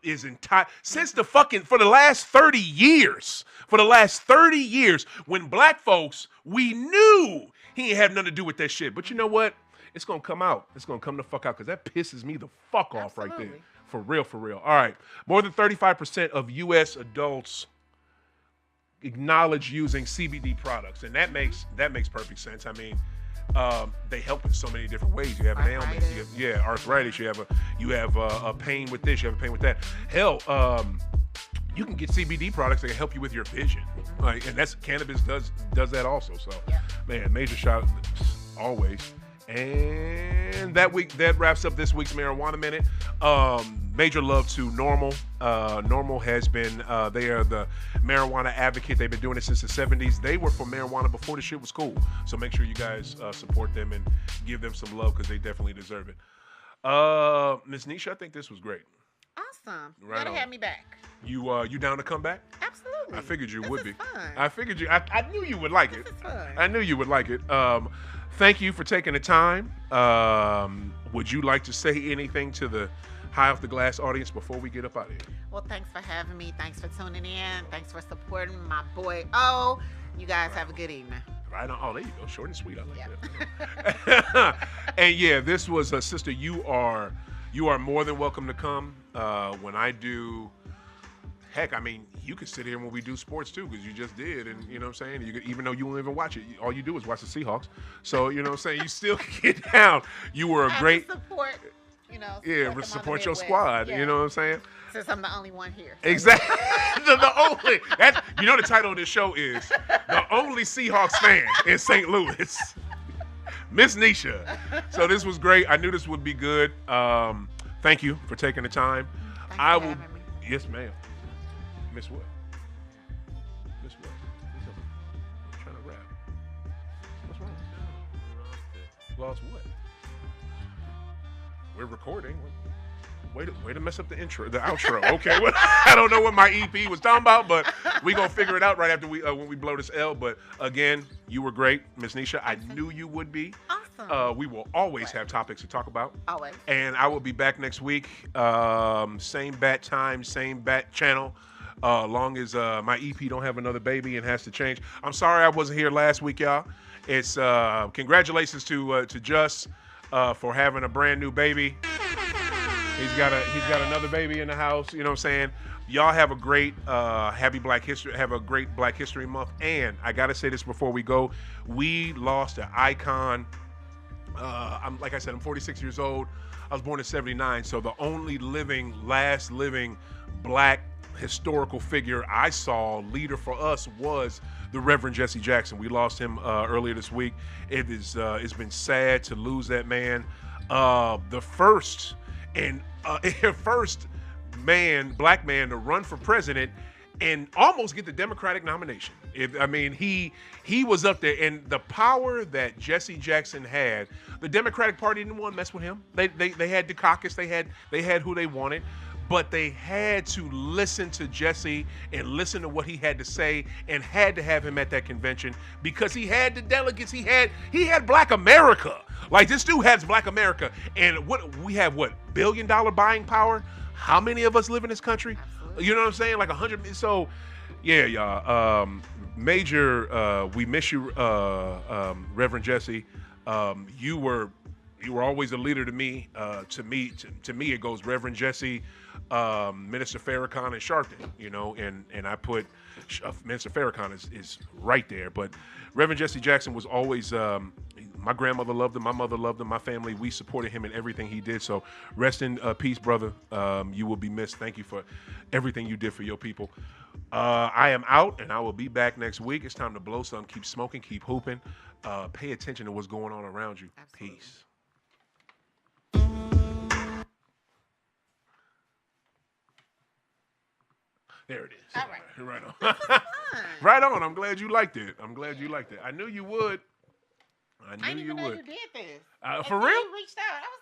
his entire for the last 30 years. For the last 30 years, when black folks, we knew he ain't have nothing to do with that shit. But you know what? It's going to come out. It's going to come the fuck out because that pisses me the fuck off right there. For real. All right. More than 35% of U.S. adults acknowledge using CBD products. And that makes perfect sense. I mean, they help in so many different ways. You have an ailment. Arthritis. You have a pain with this. You have a pain with that. Hell, you can get CBD products that can help you with your vision. Like, and that's cannabis does that also. So, man, major shout always. And that wraps up this week's Marijuana Minute. Major love to Normal. Normal has been, they are the marijuana advocate. They've been doing it since the 70s. They were for marijuana before the shit was cool. So make sure you guys support them and give them some love because they definitely deserve it. Miss Neisha, I think this was great. Awesome. Right You gotta on. have me back. You down to come back? Absolutely. I figured you This would is be. fun. I figured you. I knew you would like it. This is fun. I knew you would like it. Thank you for taking the time. Would you like to say anything to the High Off the Glass audience before we get up out of here? Well, thanks for having me. Thanks for tuning in. Thanks for supporting my boy O. You guys have a good evening. Right on. Oh, there you go. Short and sweet. I like Yep. that. And yeah, this was sister. You are more than welcome to come when I do. Heck, I mean, you could sit here when we do sports too, because you just did, and you know what I'm saying. You could, even though you won't even watch it, all you do is watch the Seahawks. So you know what I'm saying. You still can get down. You were a great. Support. You know. Support your squad. Yeah. You know what I'm saying. Since I'm the only one here. Exactly. the only. That's, you know, the title of this show is The Only Seahawks Fan in St. Louis. Miss Neisha. So this was great. I knew this would be good. Thank you for taking the time. Thanks I for will. having me. Yes, ma'am. Miss what? Miss what? I'm trying to rap. What's wrong? Lost what? We're recording. Way to mess up the outro. Okay, well, I don't know what my EP was talking about, but we gonna figure it out right after when we blow this L. But again, you were great, Miss Neisha. I knew you would be. Awesome. We will always have topics to talk about. Always. And I will be back next week. Same bat time, same bat channel. Long as my EP don't have another baby and has to change. I'm sorry I wasn't here last week, y'all. It's congratulations to Just for having a brand new baby. He's got another baby in the house. You know what I'm saying? Y'all have a great happy Black History. Have a great Black History Month. And I gotta say this before we go: we lost an icon. Like I said, I'm 46 years old. I was born in '79, so the only last living Black historical figure I saw, leader for us, was the Reverend Jesse Jackson. We lost him earlier this week. It's been sad to lose that man. The first Black man to run for president and almost get the Democratic nomination. He was up there, and the power that Jesse Jackson had, the Democratic Party didn't want to mess with him. They had the caucus, they had who they wanted, but they had to listen to Jesse and listen to what he had to say, and had to have him at that convention because he had the delegates. He had Black America. Like, this dude has Black America, and we have billion-dollar buying power. How many of us live in this country? Absolutely. You know what I'm saying? Like 100. So, yeah, y'all. Major. We miss you, Reverend Jesse. You were always a leader to me. To me, it goes Reverend Jesse, Minister Farrakhan, and Sharpton. You know, and I put Minister Farrakhan is right there. But Reverend Jesse Jackson was always. My grandmother loved him. My mother loved him. My family, we supported him in everything he did. So rest in peace, brother. You will be missed. Thank you for everything you did for your people. I am out, and I will be back next week. It's time to blow some. Keep smoking. Keep hooping. Pay attention to what's going on around you. Absolutely. Peace. There it is. All right. Right on. Right on. I'm glad you liked it. I knew you would. I didn't knew you even know would. you did this. For Until real? you reached out. I was like,